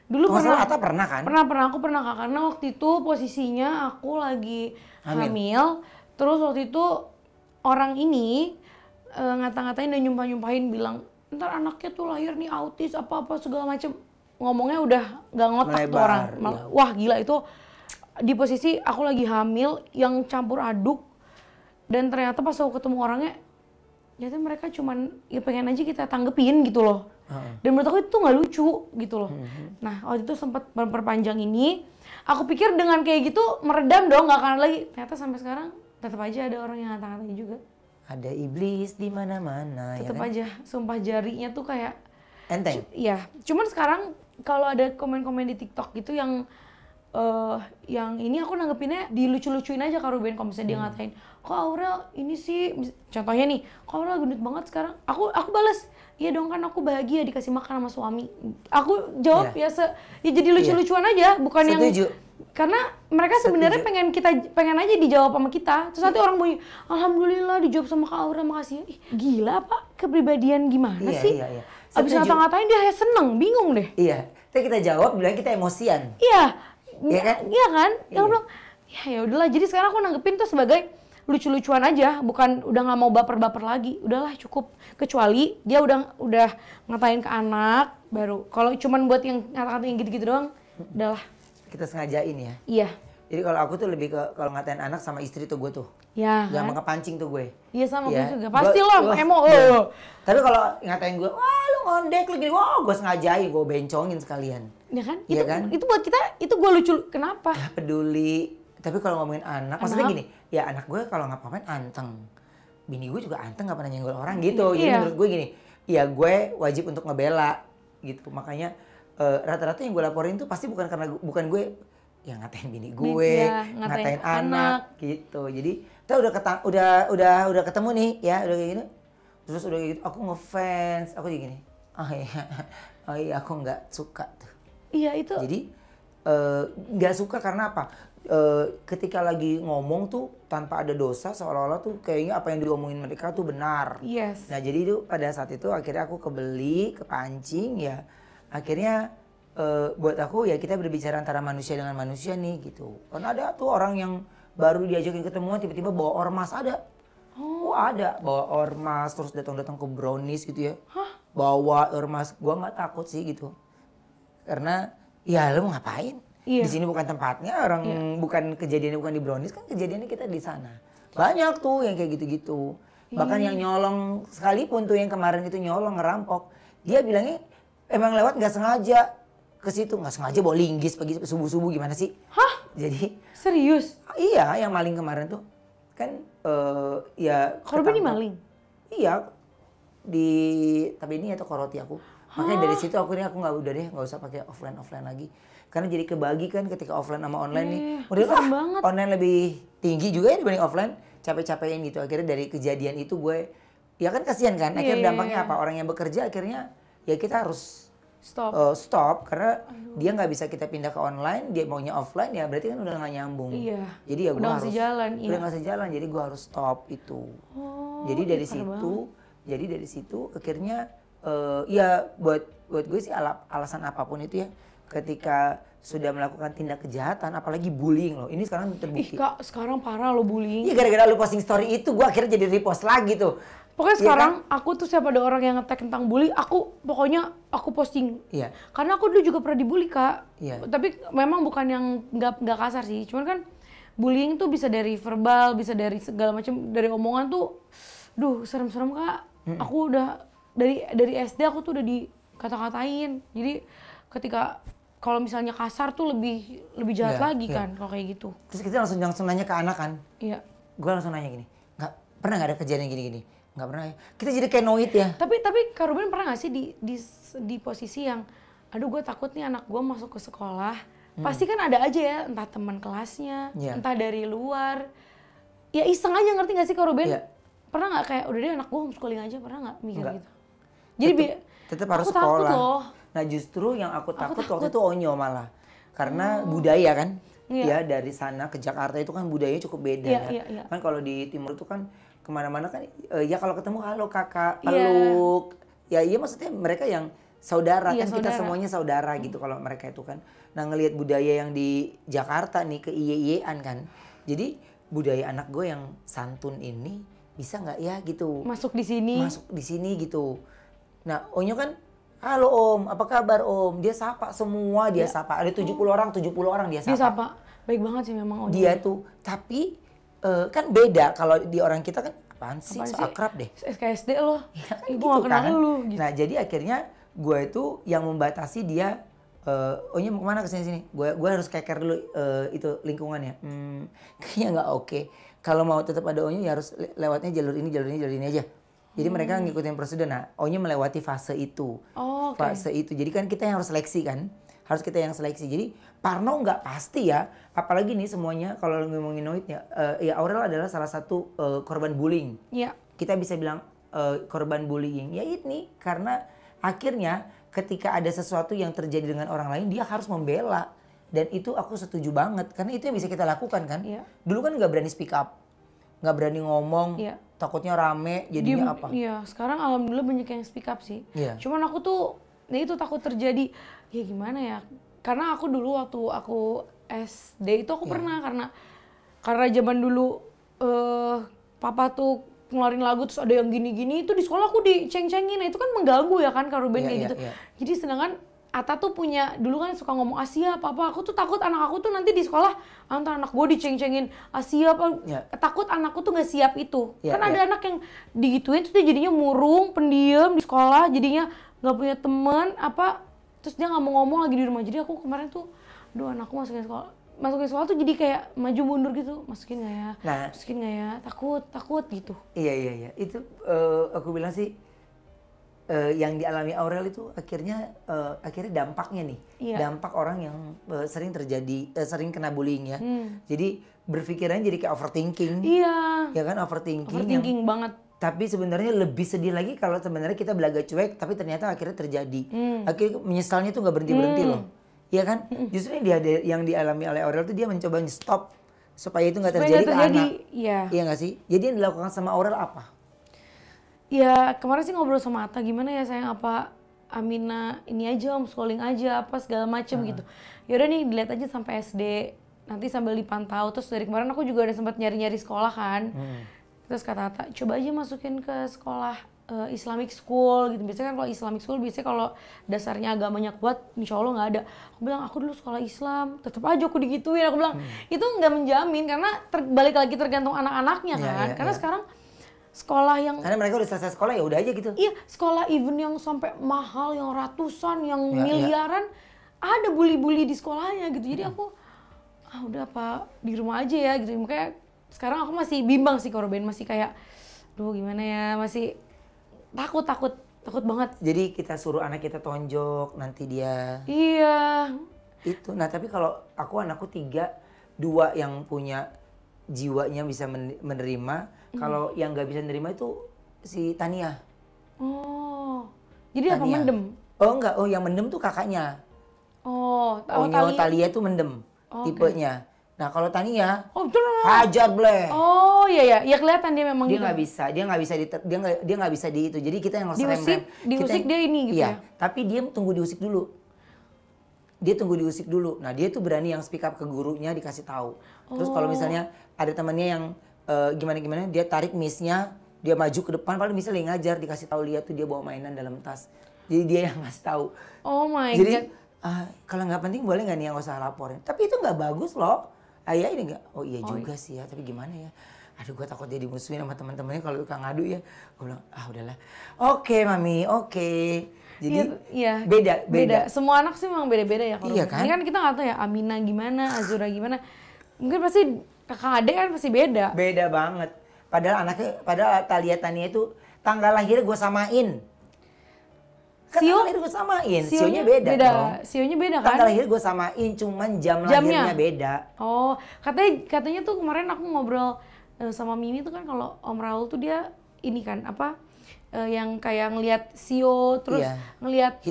Dulu pernah kan? Aku pernah Kak, karena waktu itu posisinya aku lagi hamil. Terus waktu itu orang ini ngata-ngatain dan nyumpah-nyumpahin bilang, ntar anaknya tuh lahir nih autis apa-apa segala macem. Ngomongnya udah gak ngotak tuh orang. Wah gila, itu di posisi aku lagi hamil yang campur aduk. Dan ternyata pas aku ketemu orangnya, ternyata mereka cuman ya pengen aja kita tanggepin gitu loh. Dan menurut aku itu gak lucu gitu loh. Nah waktu itu sempat memperpanjang ini. Aku pikir dengan kayak gitu meredam dong, gak akan lagi. Ternyata sampai sekarang tetap aja ada orang yang ngata-ngatain juga. Ada iblis di mana-mana. Tetap ya kan? aja, sumpah jarinya tuh kayak enteng. Iya, cuman sekarang kalau ada komen-komen di TikTok gitu yang ini aku nanggepinnya dilucu-lucuin aja Kak Ruben. Kalau misalnya dia ngatain, kok Aurel ini sih, contohnya nih, kok Aurel gendut banget sekarang. Aku balas, iya dong kan aku bahagia dikasih makan sama suami. Aku jawab ya jadi lucu-lucuan aja, bukan Setuju. yang karena mereka sebenarnya pengen aja dijawab sama kita. Terus nanti orang bunyi, alhamdulillah dijawab sama Kak Aurel, makasih. Ih, gila Pak, kepribadian gimana sih? Iya. Abis ngata-ngatain dia seneng, bingung deh. Iya, kita jawab bilang kita emosian. Iya. Iya kan? Iya kan? Yang bilang, ya udahlah. Jadi sekarang aku nanggepin tuh sebagai lucu-lucuan aja, bukan udah nggak mau baper-baper lagi. Udahlah cukup. Kecuali dia udah ngatain ke anak baru. Kalau cuman buat yang ngata-ngatain gitu-gitu doang, udahlah. Kita sengajain ya. Iya. Jadi kalau aku tuh lebih ke kalau ngatain anak sama istri tuh gue tuh. Ya. Gampang kepancing tuh gue. Iya sama Ya. gue juga. Pasti lo emo. Ya. Tapi kalau ngatain gue, wah lu ngondek lu gini, wah gue sengajain, gue bencongin sekalian. Ya kan? Iya Itu kan? itu buat kita itu gue lucu. Kenapa? Ya peduli. Tapi kalau ngomongin anak, maksudnya gini, ya anak gue kalau ngapa-ngapain anteng. Bini gue juga anteng gak pernah nyenggol orang gitu. Jadi Iya. menurut gue gini, ya gue wajib untuk ngebela gitu. Makanya rata-rata yang gue laporin tuh pasti bukan karena bukan gue yang ngatain bini gue, Ya, ngatain anak gitu. Jadi kita udah ketemu nih ya, udah kayak gini. Terus udah kayak gitu, aku ngefans, aku kayak gini. Oh iya aku nggak suka tuh. Iya itu. Jadi nggak suka karena apa? Ketika lagi ngomong tuh tanpa ada dosa seolah-olah tuh kayaknya apa yang diomongin mereka tuh benar. Yes. Nah jadi itu pada saat itu akhirnya aku kebeli, kepancing ya. Akhirnya buat aku ya kita berbicara antara manusia dengan manusia nih gitu. Karena ada tuh orang yang baru diajakin ketemuan tiba-tiba bawa ormas ada. Oh ada bawa ormas terus datang-datang ke brownies gitu ya. Hah? Bawa ormas, gua nggak takut sih gitu. Karena ya lu mau ngapain? Iya. Di sini bukan tempatnya, orang bukan kejadiannya bukan di brownies kan kejadiannya kita di sana. Banyak tuh yang kayak gitu-gitu. Bahkan yang nyolong sekalipun tuh yang kemarin itu nyolong ngerampok, dia bilangnya emang lewat nggak sengaja ke situ, nggak sengaja bawa linggis pagi subuh-subuh gimana sih? Hah? Jadi Serius? iya yang maling kemarin tuh kan ya Korban ketangkep. dimaling? Iya di Tabeni atau Koroti aku. Makanya dari situ aku udah deh nggak usah pakai offline lagi. Karena jadi kebagi kan ketika offline sama online nih. Udah serem banget. online lebih tinggi juga ya dibanding offline. Capek-capekin gitu. Akhirnya dari kejadian itu gue ya kan kasihan kan. Akhirnya dampaknya apa? Orang yang bekerja akhirnya ya kita harus stop karena dia nggak bisa kita pindah ke online, dia maunya offline ya berarti kan udah nggak nyambung. Iya. Jadi ya gue Udah harus nggak sejalan, iya. udah nggak sejalan, jadi gue harus stop itu. Oh, Jadi dari situ akhirnya ya buat gue sih alasan apapun itu ya ketika sudah melakukan tindak kejahatan apalagi bullying loh. Ini sekarang Ih terbukti. Kak, sekarang parah lo bullying. Iya gara-gara lu posting story itu gue akhirnya jadi repost lagi tuh. Pokoknya Iya sekarang kan? aku tuh siapa ada orang yang nge-tag tentang bully, aku posting. Iya. Karena aku dulu juga pernah dibully, Kak. Iya. Tapi memang bukan yang nggak kasar sih. Cuman kan bullying tuh bisa dari verbal, bisa dari segala macam, dari omongan tuh serem-serem, Kak. Aku udah dari SD aku tuh udah dikata-katain. Jadi ketika kalau misalnya kasar tuh lebih jahat Iya, lagi iya. kan kalau kayak gitu. Terus kita langsung nanya ke anak kan. Iya. Gue langsung nanya gini, pernah nggak ada kejadian gini-gini? Nggak pernah ya. Kita jadi kayak noid ya. Tapi Kak Ruben pernah gak sih di posisi yang aduh gue takut nih anak gue masuk ke sekolah. Pasti kan ada aja ya entah teman kelasnya, Iya. entah dari luar. Ya iseng aja, ngerti gak sih Kak Ruben? Iya. Pernah gak kayak udah deh anak gue homeschooling aja, pernah gak mikir Enggak. gitu? Jadi Tetap harus aku takut sekolah. loh. Nah justru yang aku takut waktu itu onyo malah. Karena budaya kan. Iya. Ya dari sana ke Jakarta itu kan budayanya cukup beda Iya, ya. iya, iya. Kan kalau di timur itu kan kemana-mana kan ya kalau ketemu halo kakak, Iya. peluk. Ya iya maksudnya mereka yang saudara Iya, kan kita saudara. semuanya saudara gitu kalau mereka itu kan. Nah ngelihat budaya yang di Jakarta nih ke iye-iyean kan. Jadi budaya anak gue yang santun ini bisa nggak ya gitu Masuk di sini. masuk di sini gitu. Nah, Onyo kan, halo Om, apa kabar Om? Dia sapa semua, dia sapa. Ada 70 orang dia Dia sapa. sapa. Baik banget sih memang Onya. Dia tuh, tapi kan beda kalau di orang kita kan apaan sih, Apaan so sih? akrab deh. SKSD loh. Ya kan Ibu gitu gak kenal kan. lu gitu. Nah, jadi akhirnya gue itu yang membatasi dia Onyo mau kemana kesini-sini? Gue harus keker dulu itu lingkungannya. Kayaknya nggak oke. Kalau mau tetap ada Onyo ya harus lewatnya jalur ini aja. Jadi mereka ngikutin prosedur. Nah, Onyo melewati fase itu. Oh, oke. Fase itu. Jadi kan kita yang harus seleksi kan. Harus kita yang seleksi. Jadi Parno nggak pasti ya. Apalagi nih semuanya kalau ngomongin Noid ya. Ya Aurel adalah salah satu korban bullying. Iya. Kita bisa bilang korban bullying. Ya ini karena akhirnya ketika ada sesuatu yang terjadi dengan orang lain dia harus membela. Dan itu aku setuju banget. Karena itu yang bisa kita lakukan kan. Iya. Dulu kan nggak berani speak up. Nggak berani ngomong. Iya. Takutnya rame jadinya apa. Iya, sekarang alhamdulillah banyak yang speak up sih. Iya. Cuman aku tuh, ya itu takut terjadi, ya gimana ya. Karena aku dulu waktu aku SD itu aku pernah, karena zaman dulu eh papa tuh ngeluarin lagu terus ada yang gini-gini, itu di sekolah aku diceng-cengin. Nah, itu kan mengganggu ya kan Kak Ruben kayak gitu. Jadi sedangkan Ata tuh punya, dulu kan suka ngomong Asia apa, aku tuh takut anak aku tuh nanti di sekolah antar anak gue diceng-cengin Asia apa, takut anakku tuh gak siap itu. Kan ada anak yang digituin terus dia jadinya murung, pendiam di sekolah, jadinya gak punya teman apa, terus dia gak mau ngomong lagi di rumah. Jadi aku kemarin tuh, aduh anakku masukin sekolah tuh jadi kayak maju mundur gitu, masukin gak ya, masukin gak ya, takut gitu. Iya, itu aku bilang sih, yang dialami Aurel itu akhirnya dampaknya nih, dampak orang yang sering kena bullying ya. Jadi berpikirannya jadi kayak overthinking. Ya kan, overthinking banget. Tapi sebenarnya lebih sedih lagi kalau sebenarnya kita belaga cuek tapi ternyata akhirnya terjadi. Akhirnya menyesalnya tuh nggak berhenti lah. Iya kan? Justru yang dialami oleh Aurel tuh dia mencoba stop supaya itu nggak terjadi ke anak. Iya nggak sih? Jadi yang dilakukan sama Aurel apa? Ya kemarin sih ngobrol sama Atta, gimana ya sayang, apa Amina ini aja homeschooling aja apa segala macem gitu. Yaudah nih dilihat aja sampai SD, nanti sambil dipantau. Terus dari kemarin aku juga udah sempat nyari-nyari sekolah kan. Terus kata Atta, coba aja masukin ke sekolah Islamic school gitu. Biasanya kan kalau Islamic school biasanya kalau dasarnya agamanya kuat, insya Allah nggak ada. Aku bilang aku dulu sekolah Islam, tetap aja aku digituin. Aku bilang itu nggak menjamin karena balik lagi tergantung anak-anaknya kan. Karena sekarang sekolah yang karena mereka udah selesai sekolah ya udah aja gitu. Iya, sekolah even yang sampai mahal, yang ratusan, yang miliaran, ada bully-bully di sekolahnya gitu. Jadi aku udah apa di rumah aja ya gitu. Makanya sekarang aku masih bimbang sih Ruben, masih kayak duh gimana ya, masih takut banget. Jadi kita suruh anak kita tonjok nanti dia. Iya. Itu. Nah, tapi kalau anakku 3, 2 yang punya jiwanya bisa menerima. Kalau yang nggak bisa menerima itu si Tania. Oh, jadi Tania. Apa mendem? Oh enggak, yang mendem tuh kakaknya. Talia tuh mendem tipenya. Nah kalau Tania, hajar bleh. Oh iya, kelihatan dia memang dia nggak bisa, dia nggak bisa di itu. Jadi kita yang harus rem-rem. Diusik dia ini gitu ya. Tapi dia tunggu diusik dulu. Nah dia tuh berani yang speak up ke gurunya, dikasih tahu. Terus kalau misalnya ada temannya yang gimana dia tarik misnya, dia maju ke depan, paling misalnya ngajar, dikasih tahu lihat tuh dia bawa mainan dalam tas. Jadi dia yang ngasih tahu. Oh my God. Jadi kalau nggak penting boleh nggak nih yang usah laporin. Tapi itu nggak bagus loh. Ayah ini nggak. Oh iya juga sih ya. Tapi gimana ya? Aduh gue takut dia dimusuhin sama teman-temannya kalau suka ngadu ya. Gue bilang udahlah. Oke mami, oke. Jadi beda. Semua anak sih memang beda-beda ya. Iya kan? Ini kan kita nggak tahu ya Amina gimana, Azura gimana. Mungkin pasti kakak adik kan pasti beda. Beda banget. Padahal Tania itu tanggal lahir gue samain. Tanggal lahir gue samain. Sionya beda dong. Sionya beda kan? Tanggal lahir gue samain, cuman jamnya beda. Oh, katanya tuh kemarin aku ngobrol sama Mimi tuh kan kalau Om Raul tuh dia ini kan apa? Yang kayak ngelihat Sio terus ngelihat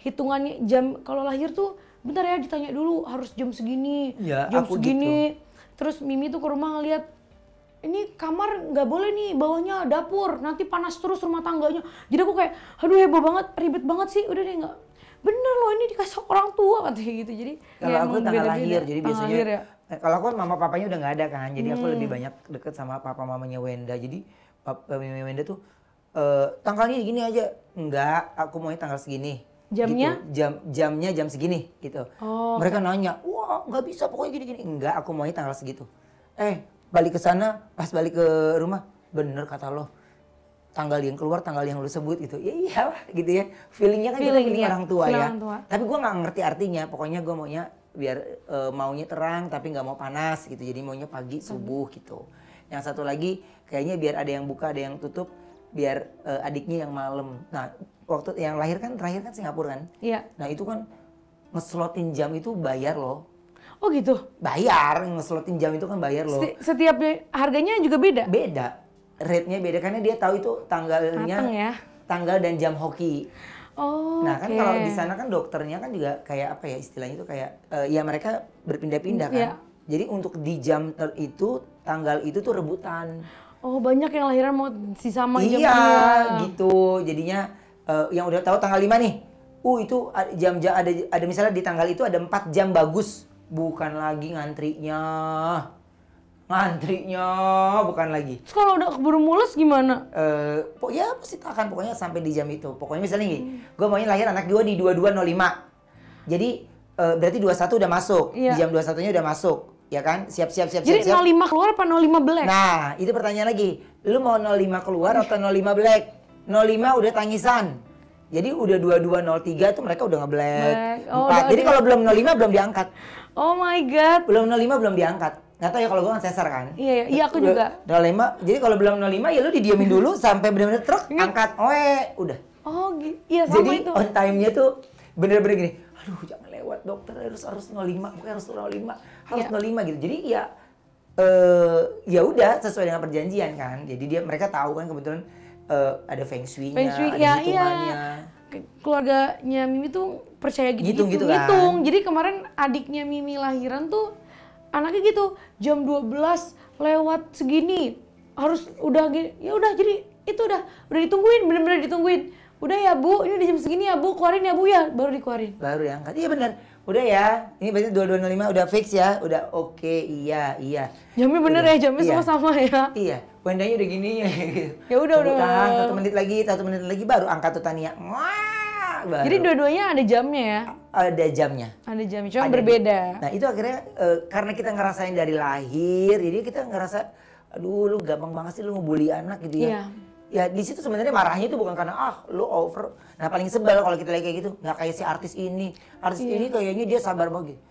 hitungannya jam kalau lahir tuh bentar ya ditanya dulu harus jam segini, jam segini. Gitu. Terus Mimi tuh ke rumah ngeliat ini kamar nggak boleh nih, bawahnya dapur, nanti panas terus rumah tangganya. Jadi aku kayak, aduh heboh banget, ribet banget sih, udah deh nggak. Bener loh ini dikasih orang tua katanya gitu. Jadi kalau aku tanggal lahir, jadi biasanya kalau aku mama papanya udah nggak ada kan, jadi aku lebih banyak deket sama papa mamanya Wenda. Jadi mamanya Wenda tuh tanggalnya gini aja, enggak, aku maunya tanggal segini. Jamnya? Gitu. Jamnya jam segini gitu. Mereka nanya, wah nggak bisa pokoknya gini-gini. Enggak, aku maunya tanggal segitu. Balik ke sana, pas balik ke rumah, bener kata lo. Tanggal yang keluar, tanggal yang lo sebut gitu. Ya iyalah gitu ya. Feelingnya kan feeling orang tua ya. Tapi gue nggak ngerti artinya. Pokoknya gue maunya biar maunya terang tapi nggak mau panas gitu. Jadi maunya pagi, subuh gitu. Yang satu lagi kayaknya biar ada yang buka, ada yang tutup. Biar adiknya yang malam. Nah waktu yang lahir kan terakhir kan Singapura kan. Iya. Nah itu kan ngeslotin jam itu bayar loh. Oh gitu? Bayar, ngeslotin jam itu kan bayar loh. Setiap harganya juga beda? Beda. Rate-nya beda karena dia tahu itu tanggalnya, tanggal dan jam hoki. Oh, nah kan kalau di sana kan dokternya kan juga kayak apa ya istilahnya itu kayak ya mereka berpindah-pindah kan. Jadi untuk di jam itu tanggal itu tuh rebutan. Oh banyak yang lahiran mau sama jam. Iya gitu. Jadinya yang udah tahu tanggal 5 nih. Itu jam-jam ada misalnya di tanggal itu ada 4 jam bagus. Bukan lagi ngantrinya. Ngantrinya bukan lagi. Terus kalau udah keburu mulus gimana? Ya pasti tahan pokoknya sampai di jam itu. Pokoknya misalnya gini, gue maunya lahir anak gue di 22.05. Jadi berarti 21 udah masuk, Iya. di jam 21-nya udah masuk, ya kan? Siap. Jadi 05 keluar apa 05 black? Nah, itu pertanyaan lagi. Lu mau 05 keluar atau 05 black? 05 udah tangisan. Jadi udah 22.03 tuh mereka udah ngeblack. Oh, 4. Jadi kalau belum 05 belum diangkat. Oh my god. Belum 05 belum diangkat. Nggak tahu ya kalau gue kan sesar kan. Iya aku juga. 05. Jadi kalau belum 05 ya lu didiamin dulu sampai benar-benar truk angkat. Udah. Oh, iya sama Jadi itu. on time-nya tuh bener-bener gini, aduh jangan lewat dokter, harus 05, pokoknya harus 05, harus 05 gitu. Jadi ya udah sesuai dengan perjanjian kan. Jadi mereka tahu kan kebetulan ada feng shui-nya, ada hitungannya. Keluarganya Mimi tuh percaya gitu Gitu kan. Jadi kemarin adiknya Mimi lahiran tuh anaknya gitu, jam 12 lewat segini harus udah gini. Ya udah, jadi itu udah ditungguin, bener-bener ditungguin. Udah ya Bu, ini udah jam segini ya Bu, keluarin ya Bu ya, baru dikeluarin. Baru diangkat, iya bener. Udah ya, ini berarti 22.05 udah fix ya, udah oke, iya. Jamnya bener udah, ya, jamnya semua sama ya. Iya, wendanya udah gini ya. Ya udah. Tahan 1 menit lagi baru angkat tuh Tania. Wah, baru. Jadi dua-duanya ada jamnya ya? Ada jamnya. Ada jamnya, cuma berbeda. Nah itu akhirnya karena kita ngerasain dari lahir, jadi kita ngerasa, aduh lu gampang banget sih lu ngebully anak gitu ya. Iya. Ya di situ sebenarnya marahnya itu bukan karena lu over. Nah paling sebel kalau kita lagi kayak gitu, nggak kayak si artis ini. Artis ini kayaknya dia sabar banget.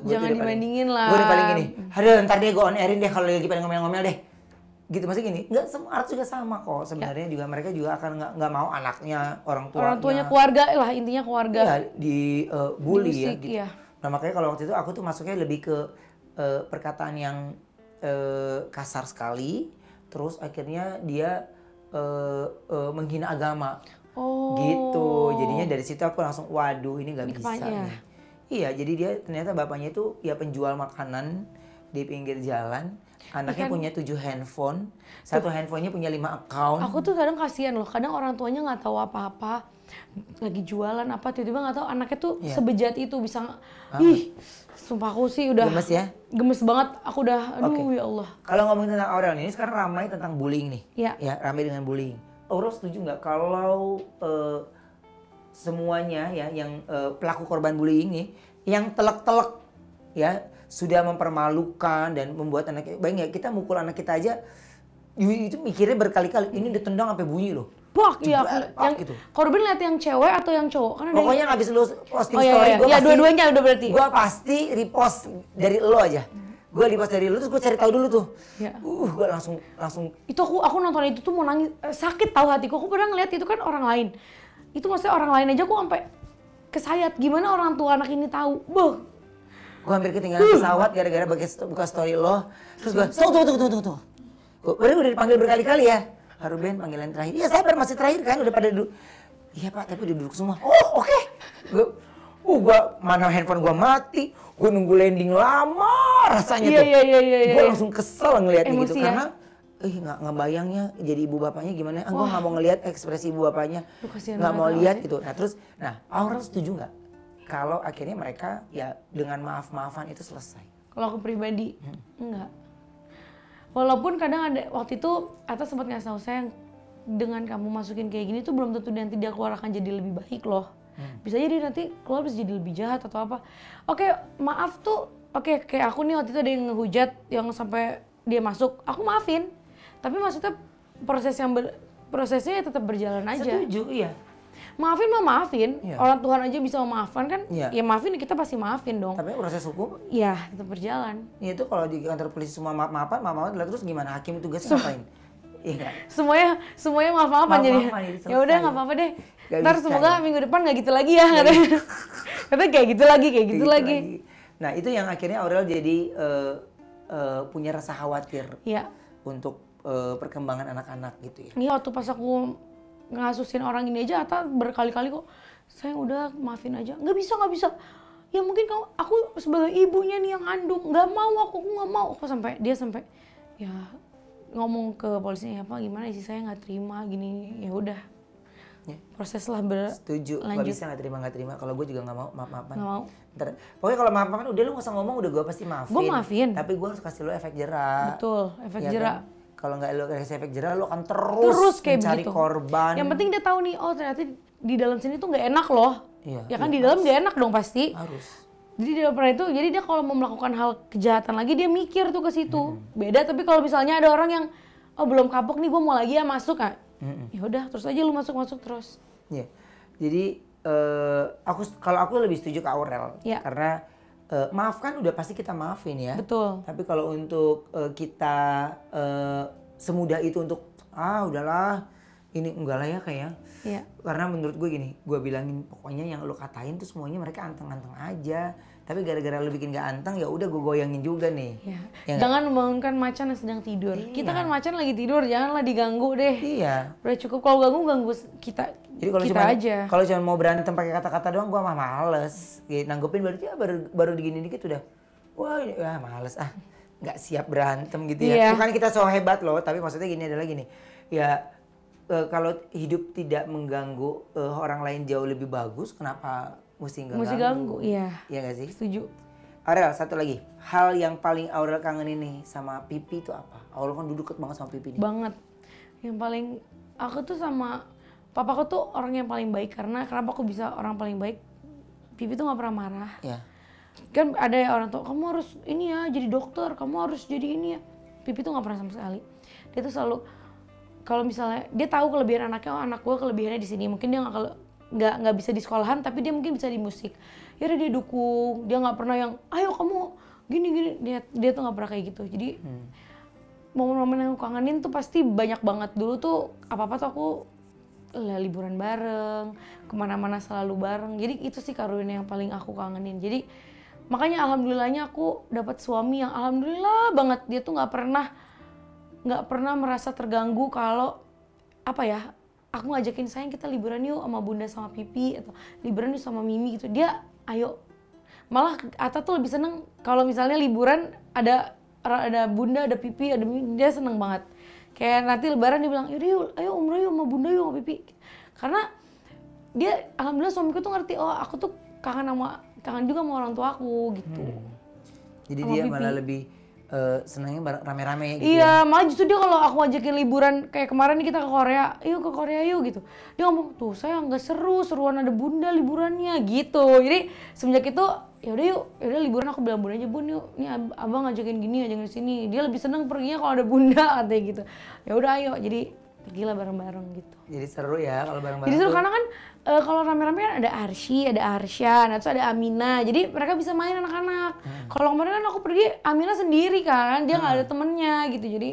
Jangan dibandingin lah. Gue udah paling gini, aduh ntar deh gue on airin deh kalau lagi pada ngomel-ngomel deh. Gitu masih gini, nggak semua artis juga sama kok sebenarnya juga mereka juga akan nggak mau anaknya orang tuanya keluarga lah, intinya keluarga. Ya di bully ya. Gitu. Iya. Nah makanya kalau waktu itu aku tuh masuknya lebih ke perkataan yang kasar sekali. Terus akhirnya dia menghina agama, gitu. Jadinya dari situ aku langsung, waduh ini nggak bisa nih. Iya, jadi dia ternyata bapaknya itu ya penjual makanan di pinggir jalan. Anaknya punya 7 handphone, satu handphonenya punya 5 account. Aku tuh kadang kasihan loh, kadang orang tuanya nggak tahu apa-apa, lagi jualan apa tiba-tiba nggak tahu anaknya tuh sebejat itu bisa. Ih, sumpah aku sih udah gemes ya? Gemes banget, aku udah, aduh ya Allah. Kalau ngomongin tentang Aurel ini sekarang ramai tentang bullying nih. Iya. Ya, ramai dengan bullying. Aurel setuju nggak kalau semuanya ya yang pelaku korban bullying nih, yang telek-telek ya sudah mempermalukan dan membuat anaknya, bayang ya kita mukul anak kita aja itu mikirnya berkali-kali, ini ditendang sampai bunyi loh. Pak, iya. Yang gitu. Korban lihat yang cewek atau yang cowok? Karena pokoknya habis lu posting story, gue pasti dua-duanya udah berarti. Gue pasti repost dari lo aja. Gue repost dari lo terus gue cari tahu dulu tuh. Ya. Gue langsung. Itu aku nonton itu tuh mau nangis, sakit tahu hatiku. Aku pernah ngeliat itu kan orang lain. Itu maksudnya orang lain aja aku sampai kesayat. Gimana orang tua anak ini tahu? Gue hampir ketinggalan pesawat gara-gara buka story lo. Terus gue, tunggu. Gue udah dipanggil berkali-kali ya. Haruben panggilan terakhir. Iya sabar masih terakhir kan udah pada duduk. Iya Pak tapi udah duduk semua. Oh oke. Gue mana handphone gue mati. Gue nunggu landing lama rasanya tuh. Iya. Gue langsung kesel ngeliatnya gitu ya? karena nggak bayangnya jadi ibu bapaknya gimana. Gue nggak mau ngeliat ekspresi ibu bapaknya. Nggak mau lihat gitu. Nah Aurel setuju nggak? Kalau akhirnya mereka ya dengan maaf-maafan itu selesai. Kalau aku pribadi enggak. Walaupun kadang ada waktu itu Atta sempat ngasih tahu saya dengan kamu masukin kayak gini tuh belum tentu nanti dia keluar akan jadi lebih baik loh. Bisa jadi nanti keluar bisa jadi lebih jahat atau apa. Oke, maaf tuh. Oke, kayak aku nih waktu itu ada yang ngehujat yang sampai dia masuk. Aku maafin. Tapi maksudnya prosesnya tetap berjalan aja. Setuju, iya. Maafin mah maafin, orang Tuhan aja bisa memaafkan kan, ya maafin kita pasti maafin dong. Tapi proses hukum? Iya, tetap berjalan. Ya itu kalau di kantor polisi semua maaf-maafan terus gimana hakim tugasnya ngapain? Iya. Semuanya maaf-maafan jadi. Ya udah nggak apa-apa deh. Ntar semoga minggu depan nggak gitu lagi ya. Katanya kayak gitu lagi. Nah itu yang akhirnya Aurel jadi punya rasa khawatir untuk perkembangan anak-anak gitu ya. Iya waktu pas aku ngasusin orang ini aja Atta berkali-kali kok saya udah maafin aja nggak bisa ya mungkin aku sebagai ibunya nih yang ngandung nggak mau aku nggak mau kok sampai ya ngomong ke polisinya apa gimana sih saya nggak terima gini ya udah Proses lah Setuju, gak berlanjut. bisa nggak terima. Kalau gue juga nggak mau maaf-maafan. Nggak mau. Ntar, pokoknya kalau maaf-maafan udah lu nggak usah ngomong, udah gue pasti maafin. Gue maafin. Tapi gue harus kasih lu efek jerak. Betul, efek Ya jerak. kan? Kalau nggak lu kasih efek jerak, lu akan Terus kayak mencari begitu. korban. Yang penting dia tahu nih, oh ternyata di dalam sini tuh nggak enak loh. Iya, Ya kan iya, di dalam nggak enak dong pasti. harus. Jadi dia pernah itu, jadi dia kalau mau melakukan hal kejahatan lagi dia mikir tuh ke situ. Beda tapi kalau misalnya ada orang yang oh belum kapok nih gue mau lagi ya masuk kan. Ya udah terus aja lu masuk terus. Iya. Jadi kalau aku lebih setuju ke Aurel. Iya. Karena maafkan udah pasti kita maafin ya. Betul. Tapi kalau untuk kita semudah itu untuk udahlah ini enggak lah ya kayak. Iya. Karena menurut gue gini, gue bilangin pokoknya yang lo katain tuh semuanya mereka anteng-anteng aja. Tapi gara-gara lo bikin gak anteng ya udah gue goyangin juga nih. Ya. Ya nggak? Jangan membangunkan macan yang sedang tidur. Iya. Kita kan macan lagi tidur, janganlah diganggu deh. Iya. Udah cukup kalau ganggu kita. Jadi kalau kita cuma aja. kalau cuma mau berantem pakai kata-kata doang gue mah males. Gitu, nanggepin berarti ya baru digini dikit udah. Wah, ya males nggak siap berantem gitu ya. Iya. Bukan kita so hebat loh, tapi maksudnya gini adalah gini. Ya kalau hidup tidak mengganggu orang lain jauh lebih bagus, kenapa mesti nggak Mesti ganggu, iya. Iya nggak sih? Setuju. Aurel, satu lagi. Hal yang paling Aurel kangenin nih sama Pipi itu apa? Aurel kan dulu deket banget sama Pipi nih. Banget. Yang paling aku tuh sama papaku tuh orang yang paling baik karena kenapa aku bisa orang paling baik? Pipi tuh nggak pernah marah. Ya. Kan ada ya orang tuh kamu harus ini ya jadi dokter, kamu harus jadi ini ya. Pipi tuh nggak pernah sama sekali. Dia tuh selalu kalau misalnya dia tahu kelebihan anaknya, oh anak gue kelebihannya di sini. Mungkin dia nggak bisa di sekolahan, tapi dia mungkin bisa di musik. Ya udah dia dukung. Dia nggak pernah yang ayo kamu gini. Dia tuh nggak pernah kayak gitu. Jadi momen-momen yang aku kangenin tuh pasti banyak banget. Dulu tuh apa-apa tuh aku liburan bareng, kemana-mana selalu bareng. Jadi itu sih karunia yang paling aku kangenin. Jadi makanya alhamdulillahnya aku dapat suami yang alhamdulillah banget. Dia tuh nggak pernah merasa terganggu kalau apa ya, aku ngajakin sayang kita liburan yuk sama bunda sama pipi atau liburan yuk sama mimi gitu, dia ayo. Malah Ata tuh lebih seneng kalau misalnya liburan ada bunda, ada pipi, ada mimi, dia seneng banget. Kayak nanti lebaran dia bilang yaudah yuk, ayo umroh yuk sama bunda yuk sama pipi. Karena dia alhamdulillah suamiku tuh ngerti, oh aku tuh kangen juga sama orang tua aku gitu. Jadi Sama dia Pipi. malah lebih senangnya rame-rame gitu Iya, ya. malah justru dia kalau aku ajakin liburan kayak kemarin nih kita ke Korea yuk gitu. Dia ngomong tuh saya nggak seruan ada bunda liburannya gitu. Jadi semenjak itu yaudah liburan aku bilang bunda aja bun yuk, nih abang ngajakin gini ngajakin sini. Dia lebih seneng perginya kalau ada bunda katanya gitu. Ya udah ayo, jadi pergilah bareng-bareng gitu. Jadi seru ya kalau bareng-bareng. Jadi seru tuh. karena kan kalau rame-rame kan ada Arsy, ada Arsya, terus ada Amina. Jadi mereka bisa main anak-anak. Kalau kemarin kan aku pergi, Amina sendiri kan, dia nggak ada temennya gitu. Jadi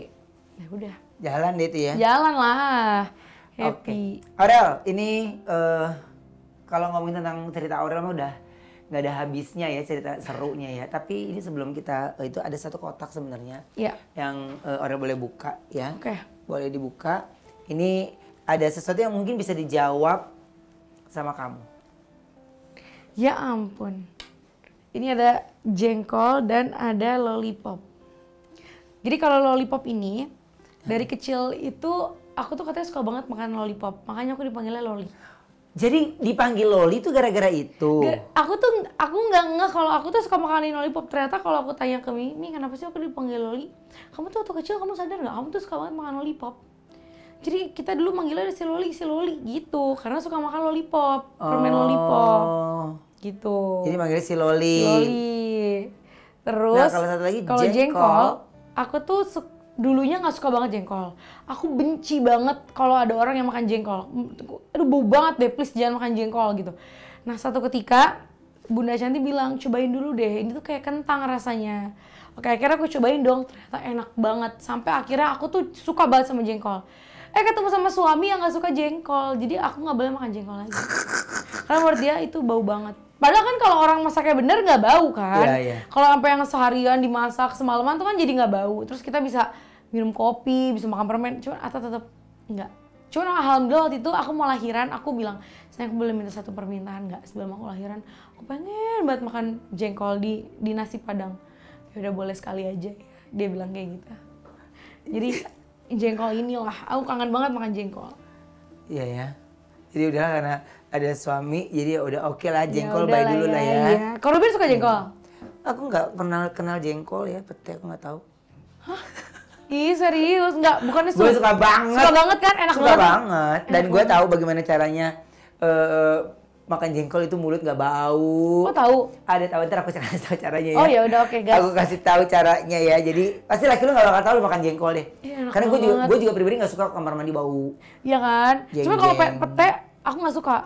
ya udah, Jalan deh itu ya. jalan lah, Oke. happy. Aurel, ini kalau ngomongin tentang cerita Aurel mah udah nggak ada habisnya ya cerita serunya ya. Tapi ini sebelum kita itu ada satu kotak sebenarnya Ya, yang Aurel boleh buka ya. oke. Boleh dibuka. Ini ada sesuatu yang mungkin bisa dijawab sama kamu. Ya ampun. Ini ada jengkol dan ada lollipop. Jadi kalau lollipop ini dari kecil itu aku tuh katanya suka banget makan lollipop. Makanya aku dipanggilnya Loli. Jadi dipanggil Loli itu gara-gara itu. Aku nggak ngeh kalau aku tuh suka makanin lollipop. Ternyata kalau aku tanya ke Mimi, kenapa sih aku dipanggil Loli? Kamu tuh waktu kecil kamu sadar nggak? Kamu tuh suka banget makan lollipop. Jadi kita dulu manggilnya si Loli gitu. Karena suka makan lollipop, permen lollipop gitu. Jadi manggilnya si Loli. Loli. Terus Nah, kalau satu lagi kalau jengkol, aku tuh dulunya nggak suka banget jengkol. Aku benci banget kalau ada orang yang makan jengkol. Aduh bau banget deh, please jangan makan jengkol gitu. Nah satu ketika Bunda Cantik bilang cobain dulu deh, ini tuh kayak kentang rasanya. Oke akhirnya aku cobain dong, ternyata enak banget. Sampai akhirnya aku tuh suka banget sama jengkol. Ketemu sama suami yang nggak suka jengkol, jadi aku nggak boleh makan jengkol lagi. Karena menurut dia itu bau banget. Padahal kan kalau orang masaknya bener nggak bau kan. Iya, iya. Kalau sampai yang seharian dimasak semalaman tuh kan jadi nggak bau. Terus kita bisa minum kopi, bisa makan permen. Cuma Ata tetap nggak. Cuma alhamdulillah waktu itu aku mau lahiran, aku bilang, saya aku boleh minta satu permintaan nggak sebelum aku lahiran? Aku pengen banget makan jengkol di nasi padang. Ya udah boleh sekali aja. Dia bilang kayak gitu. Jadi jengkol inilah, aku kangen banget makan jengkol. Iya ya. Jadi udah karena ada suami, jadi udah oke lah jengkol udah by lah dulu lah ya. Iya. Kalau Ruben suka jengkol? Aku nggak pernah kenal jengkol ya, pete aku nggak tahu. Ih serius, bukannya Gue suka banget. Suka banget kan, enak suka banget. Dan Enak gue tahu bagaimana caranya makan jengkol itu mulut nggak bau. Oh tahu? Ada tahu, ntar aku kasih tahu caranya ya. Oh ya udah oke guys. Aku kasih tahu caranya ya. Jadi pasti laki lu nggak bakal tahu lu makan jengkol deh. Iya, enak Karena banget. gue juga pribadi nggak suka kamar mandi bau. Iya kan? Cuma kalau Jeng-jeng. pete aku nggak suka.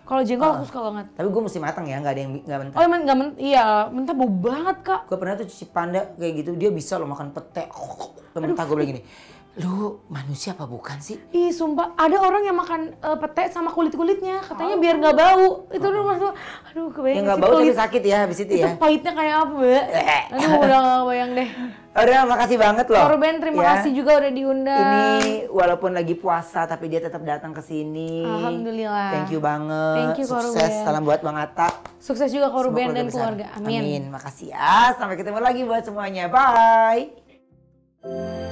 Kalau jengkol aku suka banget. Tapi gue mesti matang ya, nggak ada yang nggak mentah. Oh emang nggak iya mentah bau banget kak. Gue pernah tuh cuci panda kayak gitu, dia bisa lo makan pete. Mentah gue bilang gini, lu manusia apa bukan sih? Ih sumpah ada orang yang makan pete sama kulit-kulitnya katanya biar nggak bau. Itu udah masuk. Aduh kebayang Yang nggak sih bau tapi kulit. sakit ya habis itu Itu ya. pahitnya kayak apa, Mbak? Aduh udah nggak bayang deh. Udah, makasih banget loh. Ruben terima ya. kasih juga udah diundang. Ini walaupun lagi puasa tapi dia tetap datang ke sini. Alhamdulillah. Thank you banget. Thank you, Kak Sukses, Ruben. salam buat Bang Atta. Sukses juga ke Ruben Semoga dan besar. keluarga. Amin. Amin. Makasih ya. Sampai ketemu lagi buat semuanya. Bye.